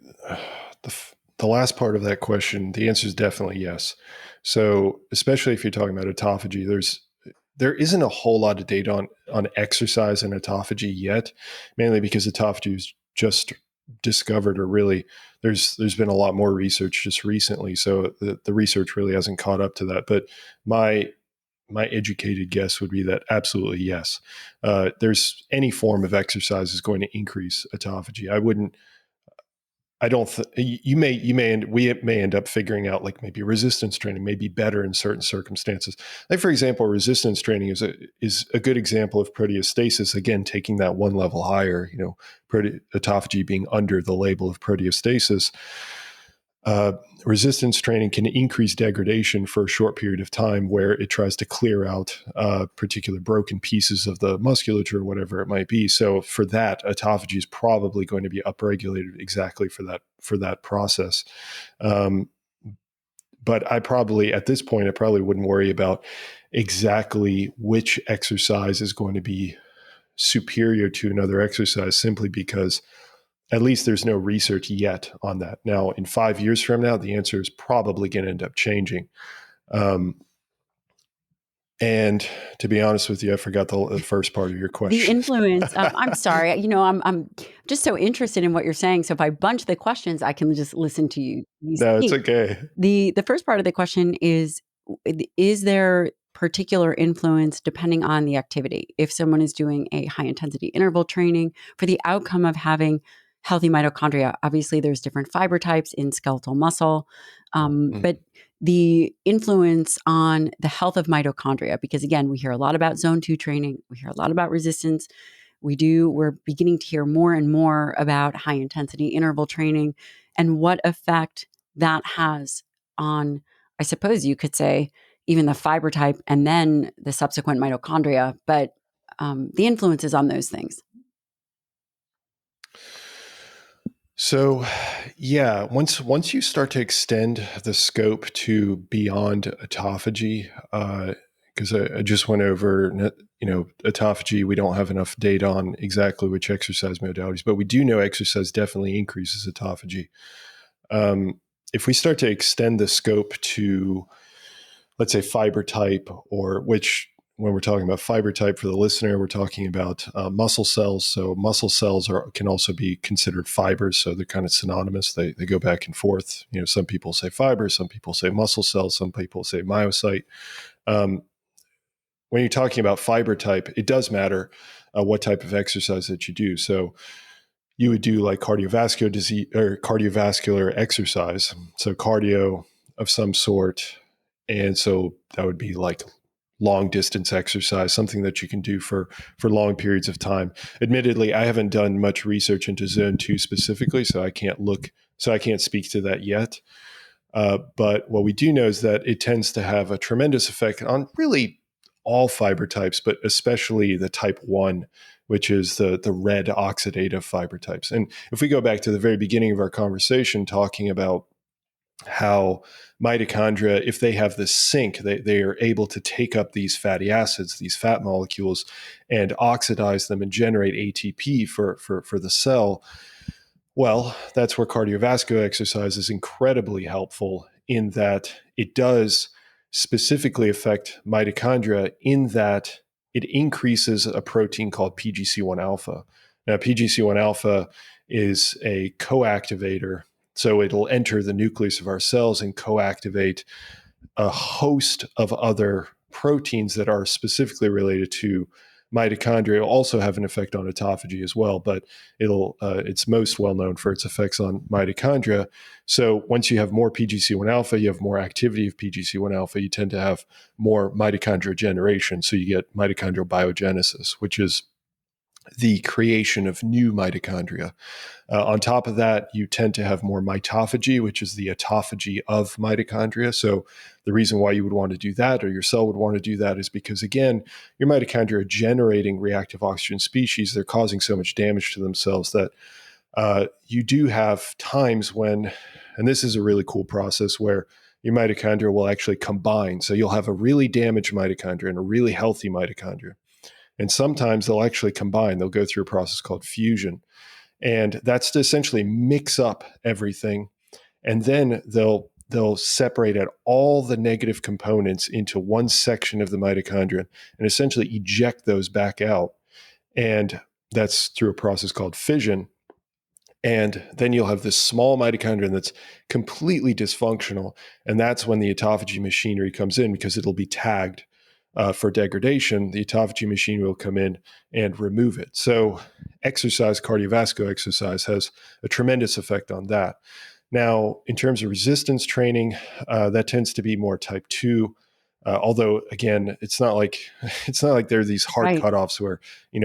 last part of that question, the answer is definitely yes. So especially if you're talking about autophagy, there isn't a whole lot of data on exercise and autophagy yet, mainly because autophagy was just discovered, or really there's been a lot more research just recently. So the research really hasn't caught up to that. But my educated guess would be that absolutely yes. There's any form of exercise is going to increase autophagy. We may end up figuring out like maybe resistance training may be better in certain circumstances. Like for example, resistance training is a good example of proteostasis. Again, taking that one level higher, autophagy being under the label of proteostasis. resistance training can increase degradation for a short period of time where it tries to clear out particular broken pieces of the musculature, whatever it might be. So for that, autophagy is probably going to be upregulated exactly for that process. But at this point, I probably wouldn't worry about exactly which exercise is going to be superior to another exercise, simply because at least there's no research yet on that. Now, in 5 years from now, the answer is probably going to end up changing. And to be honest with you, I forgot the first part of your question. The influence. I'm sorry. I'm just so interested in what you're saying. So if I bunch the questions, I can just listen to you No, it's speak. okay. The first part of the question is there particular influence depending on the activity? If someone is doing a high intensity interval training for the outcome of having healthy mitochondria, obviously there's different fiber types in skeletal muscle, but the influence on the health of mitochondria, because again, we hear a lot about zone 2 training, we hear a lot about resistance. We're beginning to hear more and more about high intensity interval training and what effect that has on, I suppose you could say, even the fiber type and then the subsequent mitochondria, but the influences on those things. So, yeah, once you start to extend the scope to beyond autophagy, because I just went over, autophagy, we don't have enough data on exactly which exercise modalities, but we do know exercise definitely increases autophagy. If we start to extend the scope to, let's say, fiber type, or which, when we're talking about fiber type for the listener, we're talking about muscle cells. So muscle cells can also be considered fibers. So they're kind of synonymous. They go back and forth. Some people say fibers, some people say muscle cells, some people say myocyte. When you're talking about fiber type, it does matter what type of exercise that you do. So you would do like cardiovascular disease or cardiovascular exercise. So cardio of some sort. And so that would be like long distance exercise, something that you can do for long periods of time. Admittedly, I haven't done much research into zone 2 specifically, so I can't speak to that yet. But what we do know is that it tends to have a tremendous effect on really all fiber types, but especially the type 1, which is the red oxidative fiber types. And if we go back to the very beginning of our conversation, talking about how mitochondria, if they have this sink, they are able to take up these fatty acids, these fat molecules, and oxidize them and generate ATP for the cell. Well, that's where cardiovascular exercise is incredibly helpful, in that it does specifically affect mitochondria, in that it increases a protein called PGC1 alpha. Now, PGC1 alpha is a coactivator. So it'll enter the nucleus of our cells and coactivate a host of other proteins that are specifically related to mitochondria. It'll also have an effect on autophagy as well, but it's most well known for its effects on mitochondria. So once you have more PGC1 alpha, you have more activity of PGC1 alpha, you tend to have more mitochondrial generation. So you get mitochondrial biogenesis, which is the creation of new mitochondria. On top of that, you tend to have more mitophagy, which is the autophagy of mitochondria. So the reason why you would want to do that, or your cell would want to do that, is because, again, your mitochondria are generating reactive oxygen species. They're causing so much damage to themselves that you do have times when, and this is a really cool process, where your mitochondria will actually combine. So you'll have a really damaged mitochondria and a really healthy mitochondria. And sometimes they'll actually combine. They'll go through a process called fusion. And that's to essentially mix up everything. And then they'll separate out all the negative components into one section of the mitochondria and essentially eject those back out. And that's through a process called fission. And then you'll have this small mitochondrion that's completely dysfunctional. And that's when the autophagy machinery comes in, because it'll be tagged for degradation. The autophagy machine will come in and remove it. So cardiovascular exercise has a tremendous effect on that. Now, in terms of resistance training, that tends to be more type 2. Although, again, it's not like there are these hard cutoffs where,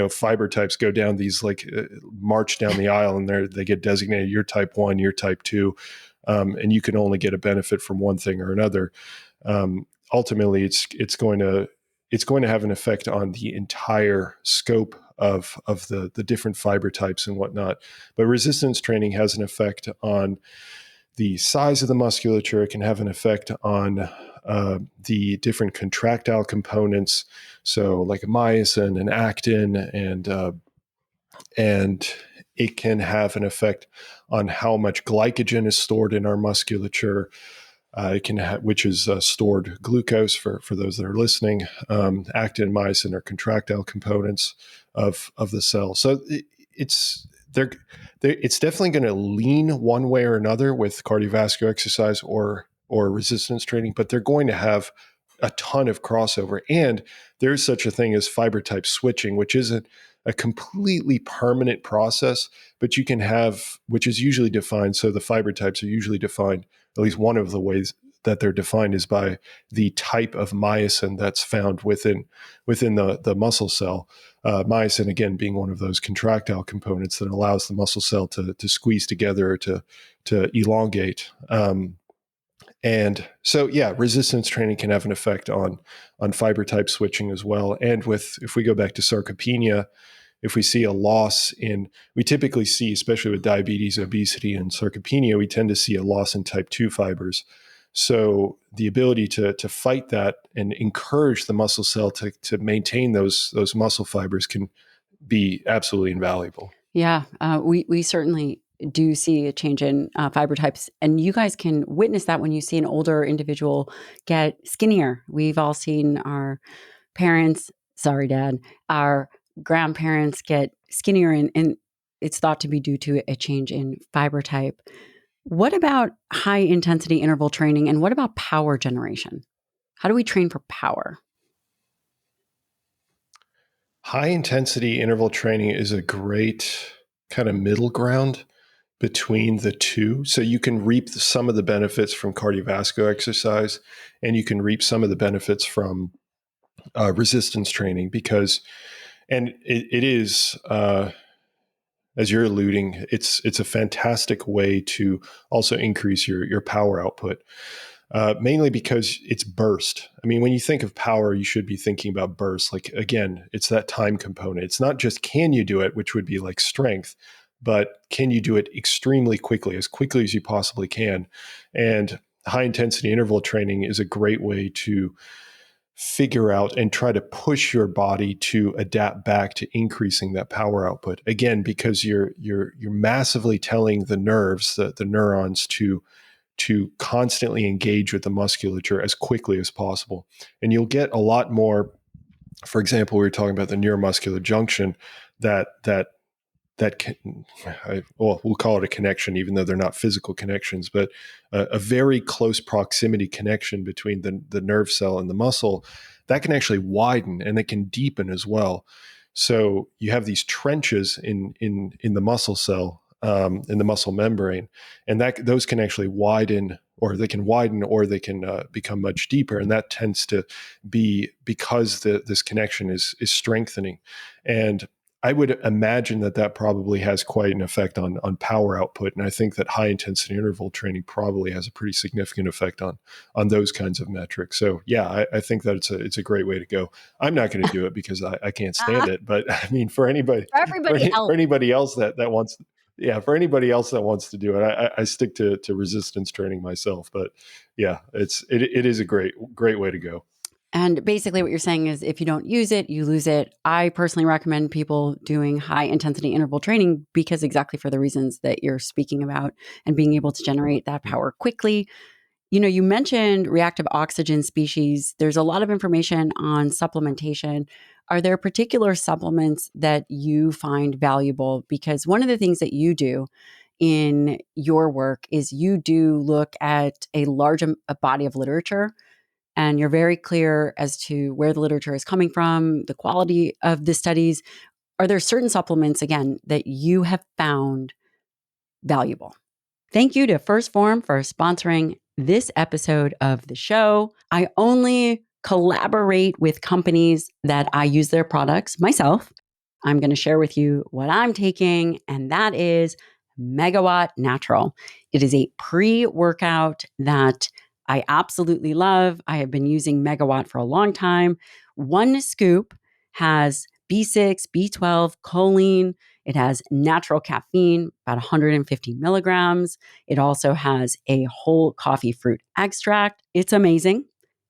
fiber types go down these march down the aisle and they get designated, you're type 1, you're type 2. and you can only get a benefit from one thing or another. Ultimately, it's going to have an effect on the entire scope of the different fiber types and whatnot. But resistance training has an effect on the size of the musculature. It can have an effect on the different contractile components, so like myosin and actin, and it can have an effect on how much glycogen is stored in our musculature. It can which is stored glucose for those that are listening. Actin and myosin are contractile components of the cell. So it's definitely going to lean one way or another with cardiovascular exercise or resistance training, but they're going to have a ton of crossover. And there's such a thing as fiber type switching, which isn't a completely permanent process, but you can have, which is usually defined. So the fiber types are usually defined, at least one of the ways that they're defined is by the type of myosin that's found within the muscle cell. Myosin, again, being one of those contractile components that allows the muscle cell to squeeze together or to elongate. And so, yeah, resistance training can have an effect on fiber type switching as well. And if we go back to sarcopenia, if we see a loss we typically see, especially with diabetes, obesity, and sarcopenia, we tend to see a loss in type 2 fibers. So the ability to fight that and encourage the muscle cell to maintain those muscle fibers can be absolutely invaluable. Yeah, we certainly do see a change in fiber types. And you guys can witness that when you see an older individual get skinnier. We've all seen our parents, sorry, Dad, our grandparents get skinnier, and it's thought to be due to a change in fiber type. What about high intensity interval training, and what about power generation? How do we train for power? High intensity interval training is a great kind of middle ground between the two. So you can reap some of the benefits from cardiovascular exercise, and you can reap some of the benefits from resistance training and it is, as you're alluding, it's a fantastic way to also increase your power output. Mainly because it's burst. I mean, when you think of power, you should be thinking about burst. Like, again, it's that time component. It's not just can you do it, which would be like strength, but can you do it extremely quickly as you possibly can? And high intensity interval training is a great way to figure out and try to push your body to adapt back to increasing that power output. Again, because you're massively telling the nerves, the neurons to constantly engage with the musculature as quickly as possible. And you'll get a lot more. For example, we were talking about the neuromuscular junction we'll call it a connection, even though they're not physical connections, but a very close proximity connection between the nerve cell and the muscle that can actually widen, and it can deepen as well. So you have these trenches in the muscle cell, in the muscle membrane, and those can actually widen, or they can become much deeper, and that tends to be because this connection is strengthening. And I would imagine that probably has quite an effect on power output, and I think that high intensity interval training probably has a pretty significant effect on those kinds of metrics. So yeah, I think that it's a great way to go. I'm not going to do it because I can't stand it, but I mean, for anybody else that wants, yeah, for anybody else that wants to do it, I stick to resistance training myself. But yeah, it is a great way to go. And basically what you're saying is if you don't use it, you lose it. I personally recommend people doing high intensity interval training because exactly for the reasons that you're speaking about, and being able to generate that power quickly. You know, you mentioned reactive oxygen species. There's a lot of information on supplementation. Are there particular supplements that you find valuable? Because one of the things that you do in your work is you do look at a large body of literature, and you're very clear as to where the literature is coming from, the quality of the studies. Are there certain supplements, again, that you have found valuable? Thank you to First Form for sponsoring this episode of the show. I only collaborate with companies that I use their products myself. I'm going to share with you what I'm taking, and that is Megawatt Natural. It is a pre-workout that I absolutely love. I have been using Megawatt for a long time. One scoop has B6, B12, choline. It has natural caffeine, about 150 milligrams. It also has a whole coffee fruit extract. It's amazing.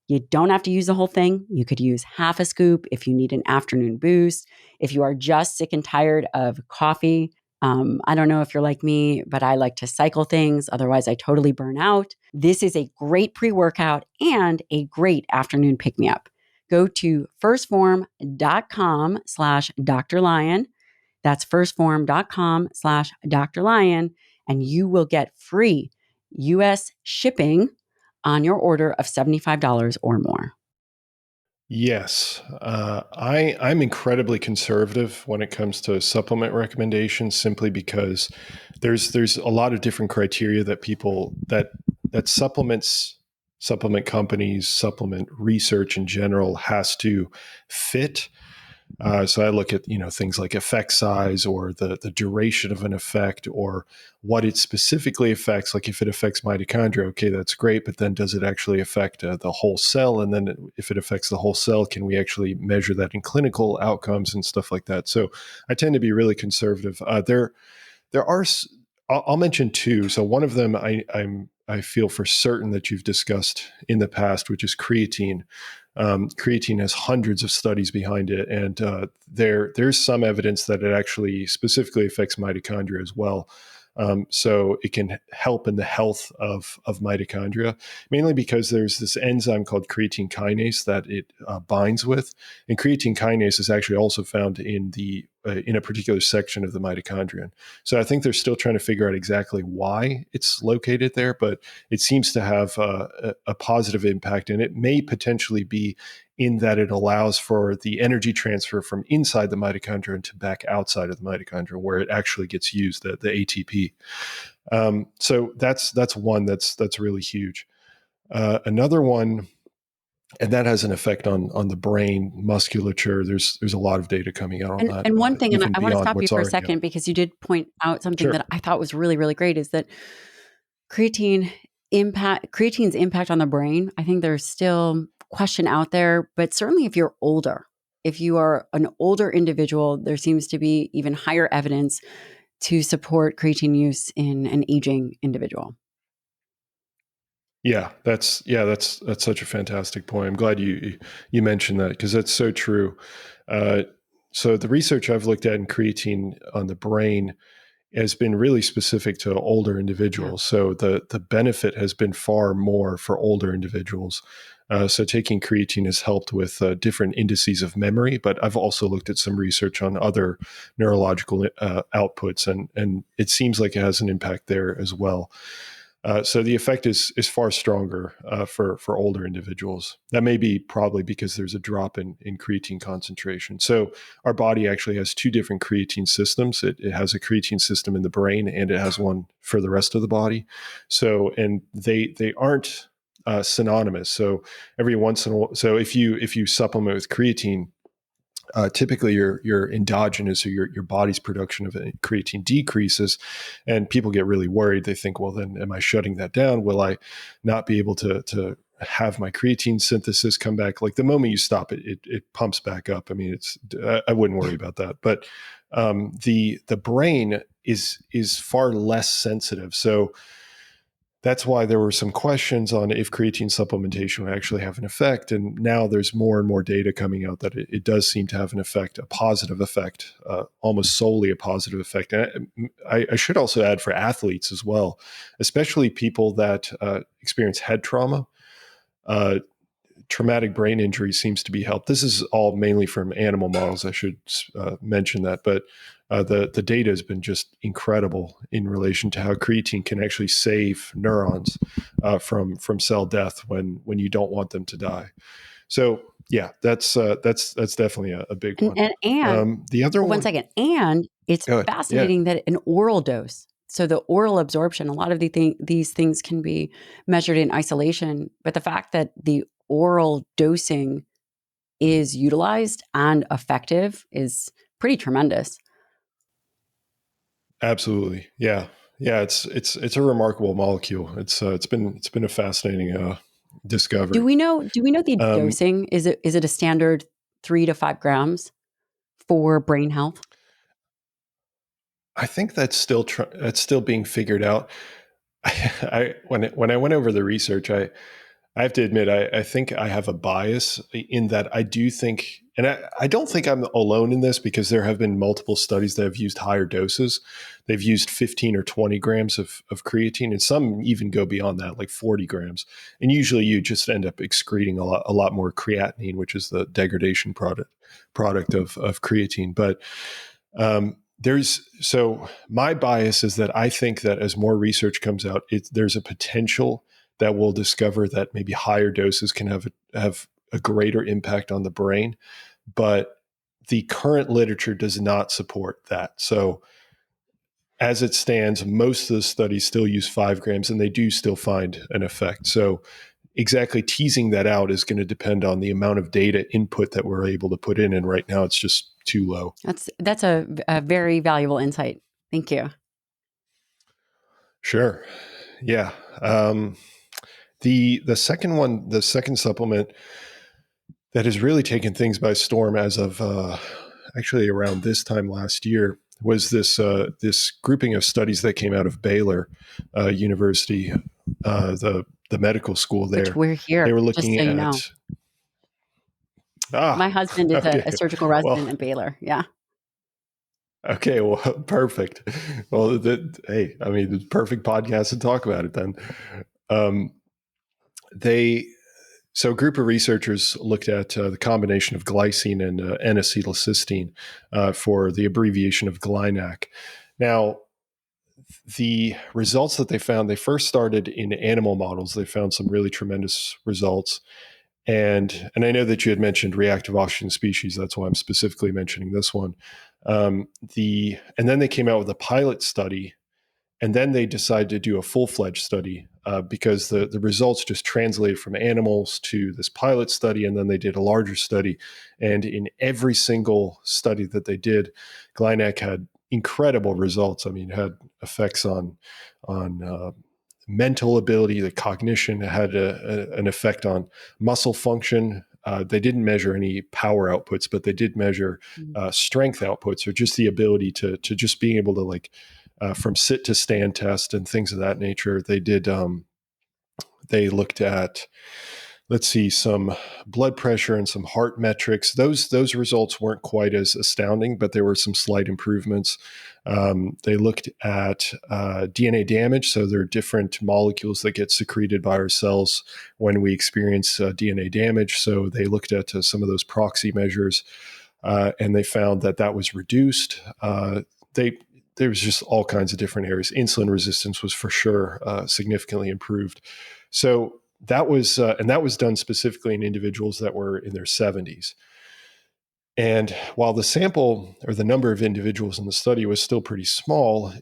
You don't have to use the whole thing. You could use half a scoop if you need an afternoon boost. If you are just sick and tired of coffee, I don't know if you're like me, but I like to cycle things. Otherwise, I totally burn out. This is a great pre-workout and a great afternoon pick-me-up. Go to firstform.com/Dr. Lyon. That's firstform.com/Dr. Lyon, and you will get free US shipping on your order of $75 or more. Yes, I'm incredibly conservative when it comes to supplement recommendations, simply because there's a lot of different criteria that people that supplement companies, supplement research in general has to fit. So I look at things like effect size, or the duration of an effect, or what it specifically affects. Like if it affects mitochondria, okay, that's great, but then does it actually affect the whole cell? And then if it affects the whole cell, can we actually measure that in clinical outcomes and stuff like that? So I tend to be really conservative. There are I'll mention two. So one of them I feel for certain that you've discussed in the past, which is creatine. Creatine has hundreds of studies behind it, and there's some evidence that it actually specifically affects mitochondria as well. So it can help in the health of mitochondria, mainly because there's this enzyme called creatine kinase that it binds with, and creatine kinase is actually also found in a particular section of the mitochondrion. So I think they're still trying to figure out exactly why it's located there, but it seems to have a positive impact, and it may potentially be in that it allows for the energy transfer from inside the mitochondrion to back outside of the mitochondria, where it actually gets used, the ATP. So that's one that's really huge. Another one, and that has an effect on the brain, musculature. There's a lot of data coming out on that, And one thing, and even I want to beyond stop you what's for a already out. second because you did point out something Sure. that I thought was really, really great, is that creatine's impact on the brain. I think there's still question out there, but certainly if you are an older individual, there seems to be even higher evidence to support creatine use in an aging individual. That's such a fantastic point. I'm glad you mentioned that, because that's so true. Uh, so the research I've looked at in creatine on the brain has been really specific to older Yeah. individuals. So the benefit has been far more for older individuals. So taking creatine has helped with different indices of memory, but I've also looked at some research on other neurological outputs, and it seems like it has an impact there as well. So the effect is far stronger for older individuals. That may be probably because there's a drop in creatine concentration. So our body actually has two different creatine systems. It has a creatine system in the brain, and it has one for the rest of the body. So, and they aren't synonymous. So every once in a while, so if you supplement with creatine, typically your endogenous, or your body's production of creatine decreases, and people get really worried. They think, well, then am I shutting that down? Will I not be able to have my creatine synthesis come back? Like the moment you stop it, it pumps back up. I mean, I wouldn't worry about that. But the brain is far less sensitive. So that's why there were some questions on if creatine supplementation would actually have an effect. And now there's more and more data coming out that it does seem to have an effect, a positive effect, almost solely a positive effect. And I should also add, for athletes as well, especially people that experience head trauma. Traumatic brain injury seems to be helped. This is all mainly from animal models. I should mention that, but the data has been just incredible in relation to how creatine can actually save neurons from cell death when you don't want them to die. So yeah, that's definitely a big one. And The other one one, second. And it's go ahead. Yeah, fascinating that an oral dose, so the oral absorption, a lot of these things can be measured in isolation, but the fact that the oral dosing is utilized and effective is pretty tremendous. absolutely. Yeah. Yeah, it's a remarkable molecule. It's been a fascinating Do discovery. we know the Um, dosing? Is it a standard 3 to 5 grams for brain health? I think that's still being figured out. When I went over the research, I have to admit, I think I have a bias in that I do think, and I don't think I'm alone in this because there have been multiple studies that have used higher doses. They've used 15 or 20 grams of creatine, and some even go beyond that, like 40 grams. And usually you just end up excreting a lot more creatinine, which is the degradation product of creatine. But so my bias is that I think that as more research comes out, there's a potential that we'll discover that maybe higher doses can have a greater impact on the brain, but the current literature does not support that. So as it stands, most of the studies still use 5 grams, and they do still find an effect. So exactly teasing that out is going to depend on the amount of data input that we're able to put in, and right now it's just too low. That's a very valuable insight. Thank you. Sure. Yeah. The second supplement that has really taken things by storm as of actually around this time last year was this grouping of studies that came out of Baylor University, the medical school Which there. we're They here, were just looking so you know. at My husband is okay, a surgical well, resident at Baylor. Yeah. okay, well, perfect. Well, hey, I mean, the perfect podcast to talk about it then. Um, they So a group of researchers looked at the combination of glycine and N-acetylcysteine for the abbreviation of GlyNAC. Now, the results that they first started in animal models. They found some really tremendous results. And I know that you had mentioned reactive oxygen species. That's why I'm specifically mentioning this one. And then they came out with a pilot study, and then they decided to do a full-fledged study because the results just translated from animals to this pilot study, and then they did a larger study. And in every single study that they did, GlyNAC had incredible results. I mean, it had effects on mental ability, the cognition. It had an effect on muscle function. They didn't measure any power outputs, but they did measure strength outputs, or just the ability to just being able to from sit to stand test and things of that nature. They looked at, let's see, some blood pressure and some heart metrics. Those results weren't quite as astounding, but there were some slight improvements. They looked at DNA damage. So there are different molecules that get secreted by our cells when we experience DNA damage. So they looked at some of those proxy measures, and they found that was reduced. They There was just all kinds of different areas. Insulin resistance was for sure significantly improved. So that was done specifically in individuals that were in their 70s. And while the sample or the number of individuals in the study was still pretty small,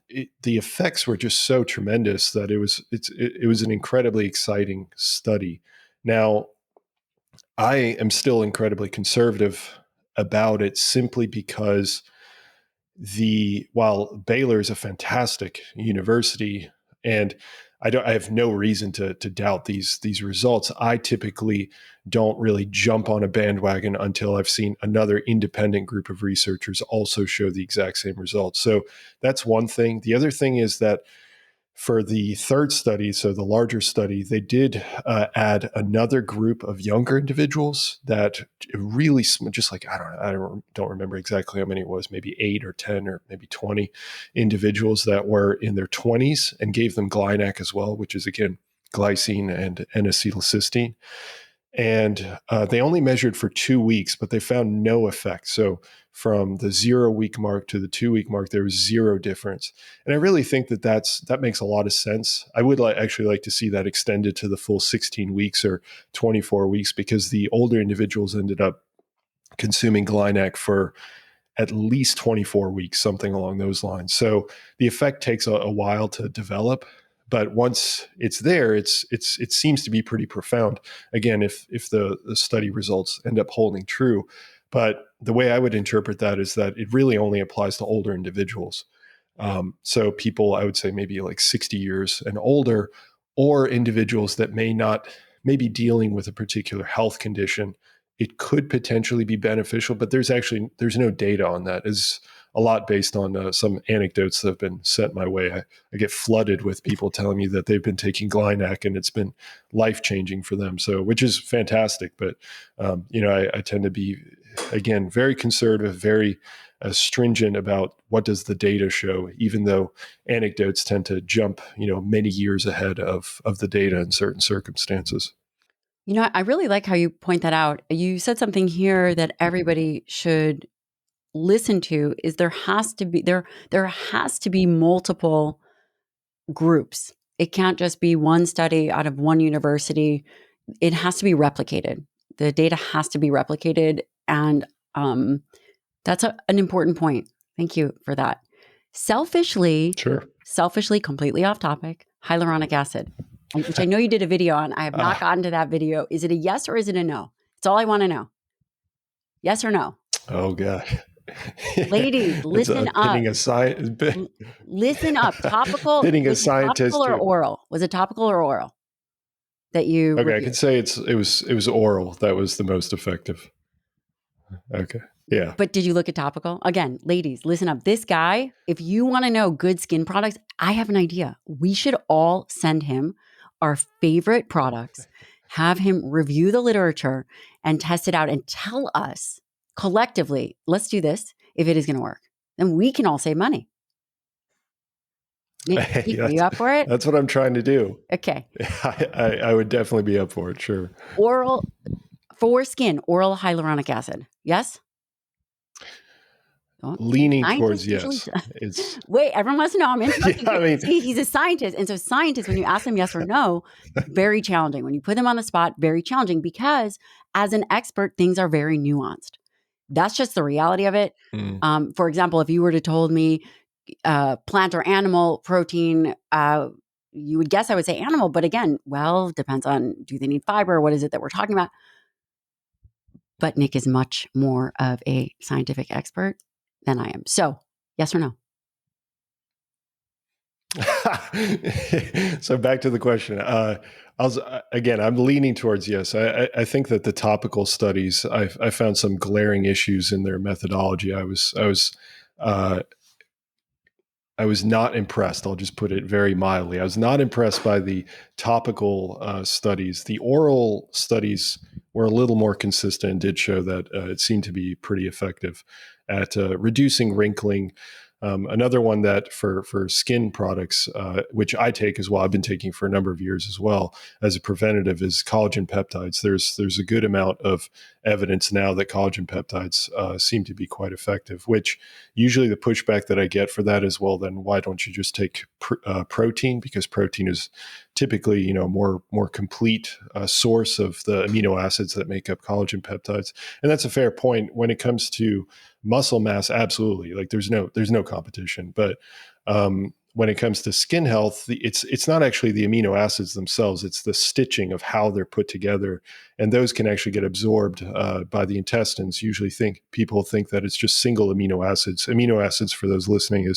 the effects were just so tremendous that it was an incredibly exciting study. Now, I am still incredibly conservative about it simply because while Baylor is a fantastic university, and I have no reason to doubt these results. I typically don't really jump on a bandwagon until I've seen another independent group of researchers also show the exact same results. So that's one thing. The other thing is that for the third study, so the larger study, they did add another group of younger individuals that really just like I don't remember exactly how many it was, maybe 8 or 10 or maybe 20 individuals that were in their 20s, and gave them GlyNAC as well, which is again glycine and N-acetylcysteine. And they only measured for 2 weeks, but they found no effect. So from the 0 week mark to the 2 week mark, there was zero difference. And I really think that makes a lot of sense. I would actually like to see that extended to the full 16 weeks or 24 weeks, because the older individuals ended up consuming GlyNAC for at least 24 weeks, something along those lines. So the effect takes a while to develop, but once it's there, it seems to be pretty profound. Again, if the study results end up holding true. But the way I would interpret that is that it really only applies to older individuals. So people, I would say maybe like 60 years and older, or individuals that may be dealing with a particular health condition, it could potentially be beneficial, but there's no data on that. It's a lot based on some anecdotes that have been sent my way. I get flooded with people telling me that they've been taking Glynac and it's been life-changing for them. So, which is fantastic. But, I tend to be, again, very conservative, very stringent about what does the data show, even though anecdotes tend to jump, many years ahead of the data in certain circumstances. I really like how you point that out. You said something here that everybody should listen to is there has to be multiple groups. It can't just be one study out of one university. It has to be replicated. The data has to be replicated. And that's an important point. Thank you for that. Selfishly, Sure. completely off topic, hyaluronic acid, which I know you did a video on. I have not gotten to that video. Is it a yes or is it a no? That's all I want to know. Yes or no? Oh, God. Ladies, listen up. Listen up. Topical. Hitting a Was it scientist topical or too. oral? Was it topical or oral that you Okay, reviewed? I can say it was oral that was the most effective. Okay. Yeah. But did you look at topical? Again, ladies, listen up. This guy, if you want to know good skin products, I have an idea. We should all send him our favorite products, have him review the literature and test it out and tell us collectively, let's do this, if it is going to work. Then we can all save money. Are you up for it? That's what I'm trying to do. Okay. I would definitely be up for it. Sure. Oral for skin, oral hyaluronic acid. Yes? Leaning towards yes. Wait, everyone wants to know. I'm interrupting. See, he's a scientist. And so scientists, when you ask them yes or no, very challenging. When you put them on the spot, very challenging because as an expert, things are very nuanced. That's just the reality of it. For example, if you were to told me plant or animal protein, you would guess I would say animal. But again, depends on, do they need fiber? What is it that we're talking about? But Nick is much more of a scientific expert than I am. So, yes or no? So back to the question. I'm leaning towards yes. I think that the topical studies, I found some glaring issues in their methodology. I was not impressed. I'll just put it very mildly. I was not impressed by the topical studies. The oral studies were a little more consistent and did show that it seemed to be pretty effective at reducing wrinkling. Another one that for skin products, which I take as well, I've been taking for a number of years as well as a preventative, is collagen peptides. There's a good amount of evidence now that collagen peptides seem to be quite effective, which usually the pushback that I get for that is, well, then why don't you just take protein? Because protein is typically, more complete source of the amino acids that make up collagen peptides. And that's a fair point. When it comes to muscle mass, absolutely. Like there's no competition. But when it comes to skin health, it's not actually the amino acids themselves. It's the stitching of how they're put together. And those can actually get absorbed by the intestines. Usually people think that it's just single amino acids. Amino acids, for those listening,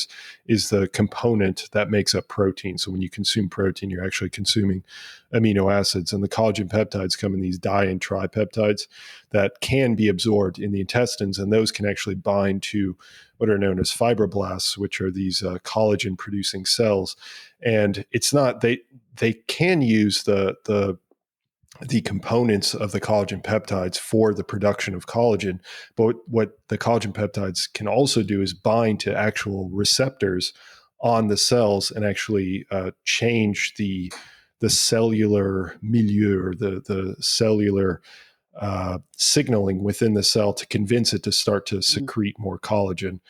is the component that makes up protein. So when you consume protein, you're actually consuming amino acids. And the collagen peptides come in these di and tripeptides that can be absorbed in the intestines. And those can actually bind to what are known as fibroblasts, which are these collagen producing cells. And it's not, they can use the components of the collagen peptides for the production of collagen. But what the collagen peptides can also do is bind to actual receptors on the cells and actually change the cellular milieu, or the cellular signaling within the cell to convince it to start to secrete more collagen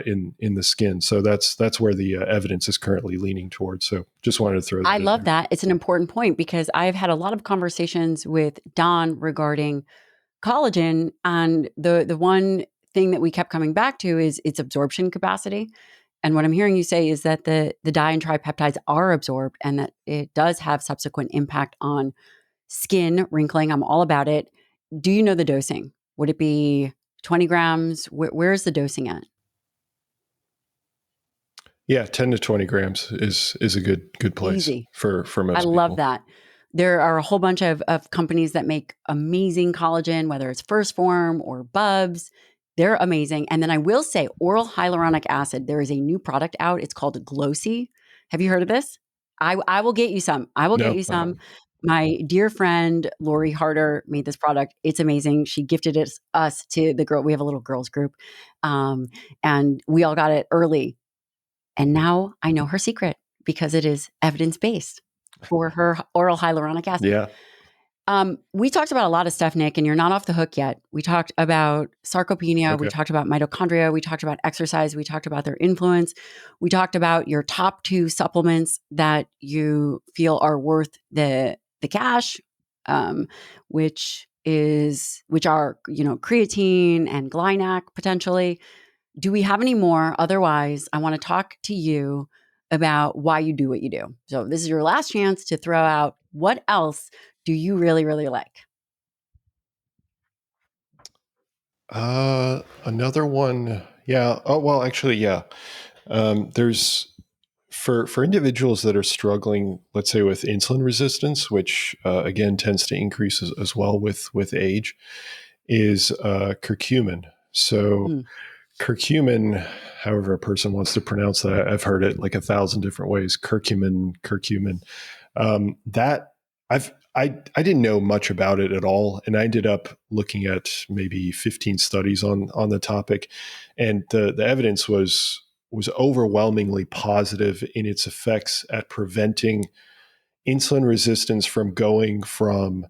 in the skin. So that's where the evidence is currently leaning towards. So just wanted to throw that in love there. that. It's an important point because I've had a lot of conversations with Don regarding collagen, and the one thing that we kept coming back to is its absorption capacity. And what I'm hearing you say is that the di and tripeptides are absorbed and that it does have subsequent impact on skin wrinkling. I'm all about it. Do you know the dosing? Would it be 20 grams? Where's the dosing at? Yeah, 10 to 20 grams is a good place Easy. for I most love people. that. There are a whole bunch of companies that make amazing collagen, whether it's First Form or Bubs. They're amazing. And then I will say oral hyaluronic acid, there is a new product out. It's called Glossy. Have you heard of this? I will get you some. I will get No, you some. My dear friend Lori Harder made this product. It's amazing. She gifted us to the girl. We have a little girls group, and we all got it early. And now I know her secret because it is evidence based for her oral hyaluronic acid. yeah. We talked about a lot of stuff, Nick, and you're not off the hook yet. We talked about sarcopenia. We Okay. talked about mitochondria. We talked about exercise. We talked about their influence. We talked about your top 2 supplements that you feel are worth the cash, which are creatine and Glynac potentially. Do we have any more? Otherwise, I want to talk to you about why you do what you do. So this is your last chance to throw out what else do you really, really like? Another one. Yeah. Oh, well, actually, yeah. There's for individuals that are struggling, let's say with insulin resistance, which again tends to increase as well with age, is curcumin. So Mm. curcumin, however a person wants to pronounce that, I've heard it like 1,000 different ways. Curcumin. That I didn't know much about it at all, and I ended up looking at maybe 15 studies on the topic, and the evidence was overwhelmingly positive in its effects at preventing insulin resistance from going from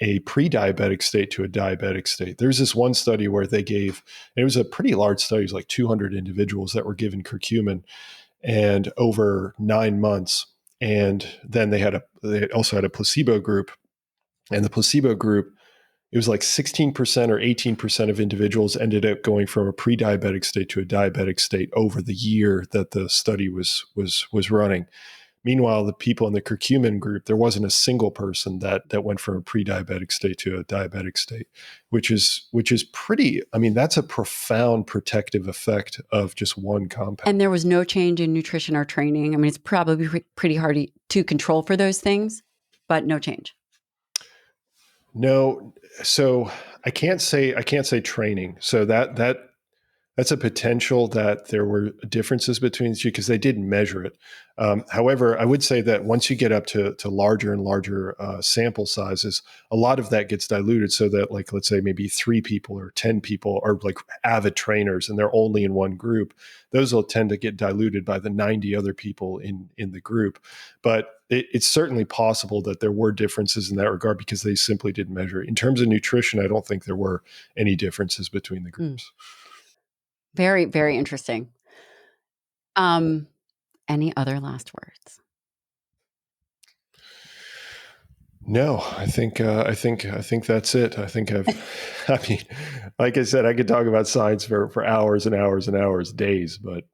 a pre-diabetic state to a diabetic state. There's this one study where they gave, and it was a pretty large study, it was like 200 individuals that were given curcumin and over 9 months. And then they also had a placebo group, and the placebo group, it was like 16% or 18% of individuals ended up going from a pre-diabetic state to a diabetic state over the year that the study was running. Meanwhile, the people in the curcumin group, there wasn't a single person that went from a pre-diabetic state to a diabetic state, which is pretty. I mean, that's a profound protective effect of just one compound. And there was no change in nutrition or training. I mean, it's probably pretty hard to control for those things, but no change. No, so I can't say training. So that's a potential that there were differences between the two because they didn't measure it. However, I would say that once you get up to larger and larger sample sizes, a lot of that gets diluted so that, like, let's say maybe 3 people or 10 people are like avid trainers and they're only in one group. Those will tend to get diluted by the 90 other people in the group. But it's certainly possible that there were differences in that regard because they simply didn't measure it. In terms of nutrition, I don't think there were any differences between the groups. Very, very interesting. Any other last words? No, I think that's it. I think I mean, like I said, I could talk about science for hours and hours and hours, days, but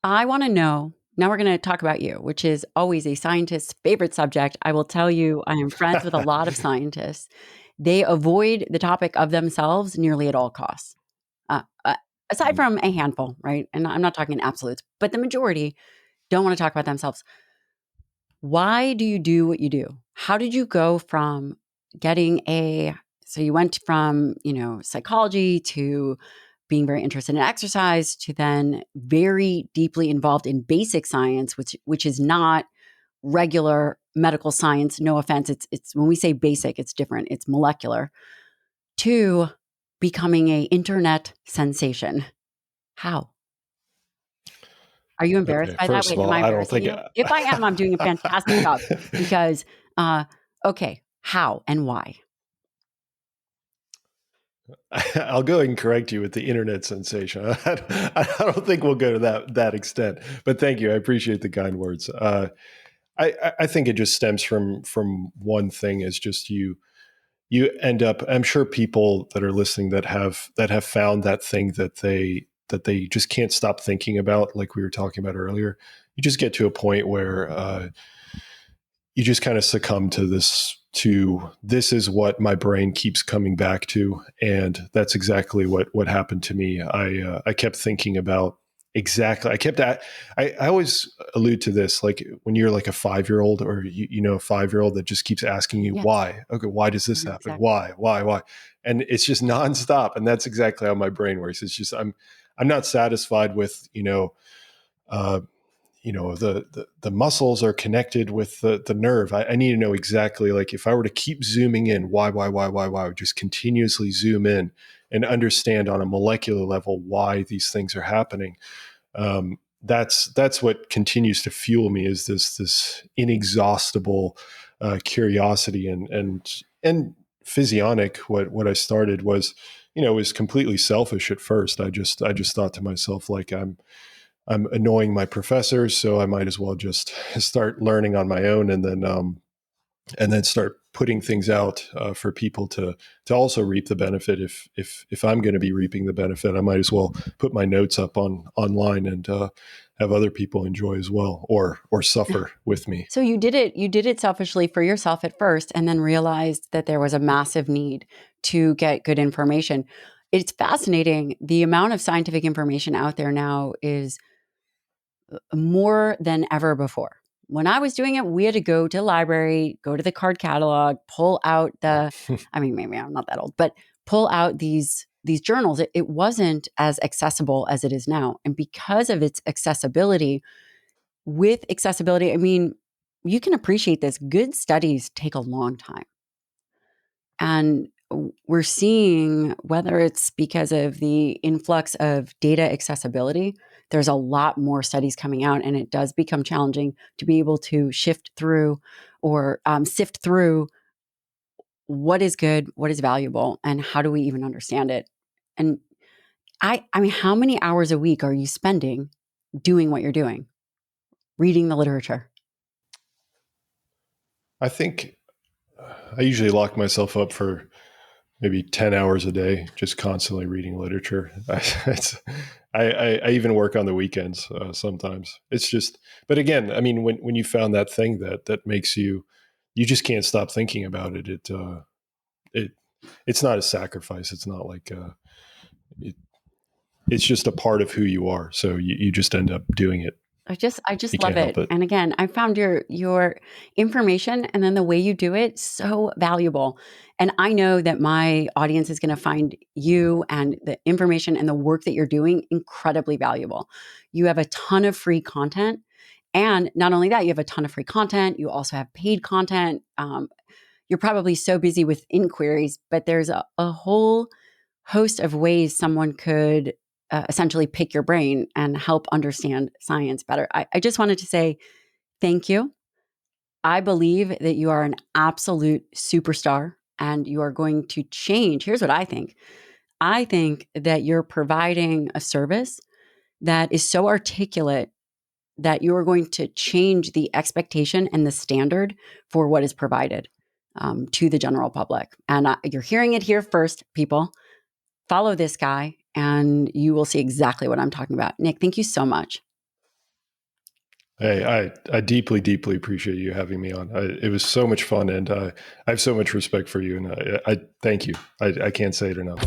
I want to know. Now we're going to talk about you, which is always a scientist's favorite subject. I will tell you, I am friends with a lot of scientists. They avoid the topic of themselves nearly at all costs. Aside from a handful, right? And I'm not talking in absolutes, but the majority don't want to talk about themselves. Why do you do what you do? How did you go from so you went from, psychology to being very interested in exercise to then very deeply involved in basic science, which is not regular medical science. No offense. It's when we say basic, it's different. It's molecular, to becoming a internet sensation. How? Are you embarrassed okay. by that? First of Wait, am all, I I don't embarrassing think you? If I am, I'm doing a fantastic job because, okay, how and why? I'll go and correct you with the internet sensation. I don't think we'll go to that extent, but thank you. I appreciate the kind words. I think it just stems from one thing is just you end up. I'm sure people that are listening that have found that thing that they just can't stop thinking about, like we were talking about earlier. You just get to a point where you just kind of succumb to this is what my brain keeps coming back to. And that's exactly what happened to me. I kept thinking about Exactly. I always allude to this, like when you're like a 5-year-old or a 5-year-old that just keeps asking you Yes. why. Okay, why does this happen? Exactly. Why? And it's just nonstop. And that's exactly how my brain works. It's just I'm not satisfied with, uh, the muscles are connected with the nerve. I need to know exactly, like if I were to keep zooming in, why, just continuously zoom in and understand on a molecular level why these things are happening. That's what continues to fuel me, is this inexhaustible curiosity. And Physionic, what I started was completely selfish at first. I just thought to myself, like, I'm annoying my professors, so I might as well just start learning on my own, and then start putting things out for people to also reap the benefit. If I'm going to be reaping the benefit, I might as well put my notes up online and have other people enjoy as well, or suffer with me. So you did it selfishly for yourself at first, and then realized that there was a massive need to get good information. It's fascinating. The amount of scientific information out there now is more than ever before. When I was doing it, we had to go to the library, go to the card catalog, pull out I mean, maybe I'm not that old, but pull out these journals. It wasn't as accessible as it is now. And because of its accessibility, with accessibility, I mean, you can appreciate this. Good studies take a long time. And we're seeing, whether it's because of the influx of data accessibility, there's a lot more studies coming out, and it does become challenging to be able to shift through or sift through what is good, what is valuable, and how do we even understand it. And I mean, how many hours a week are you spending doing what you're doing, reading the literature? I think I usually lock myself up for maybe 10 hours a day, just constantly reading literature. I even work on the weekends sometimes. It's just, but again, I mean, when you found that thing that makes you just can't stop thinking about it. It it's not a sacrifice. It's not like it, it's just a part of who you are. So you just end up doing it. I just You love can't help it. it. And again, I found your information and then the way you do it so valuable. And I know that my audience is going to find you and the information and the work that you're doing incredibly valuable. You have a ton of free content. And not only that, you have a ton of free content. You also have paid content. You're probably so busy with inquiries, but there's a whole host of ways someone could essentially pick your brain and help understand science better. I just wanted to say thank you. I believe that you are an absolute superstar and you are going to change. Here's what I think. I think that you're providing a service that is so articulate that you are going to change the expectation and the standard for what is provided to the general public. And you're hearing it here first, people. Follow this guy and you will see exactly what I'm talking about. Nick, thank you so much. Hey, I deeply, deeply appreciate you having me on. It was so much fun, and I have so much respect for you, and I thank you. I can't say it enough.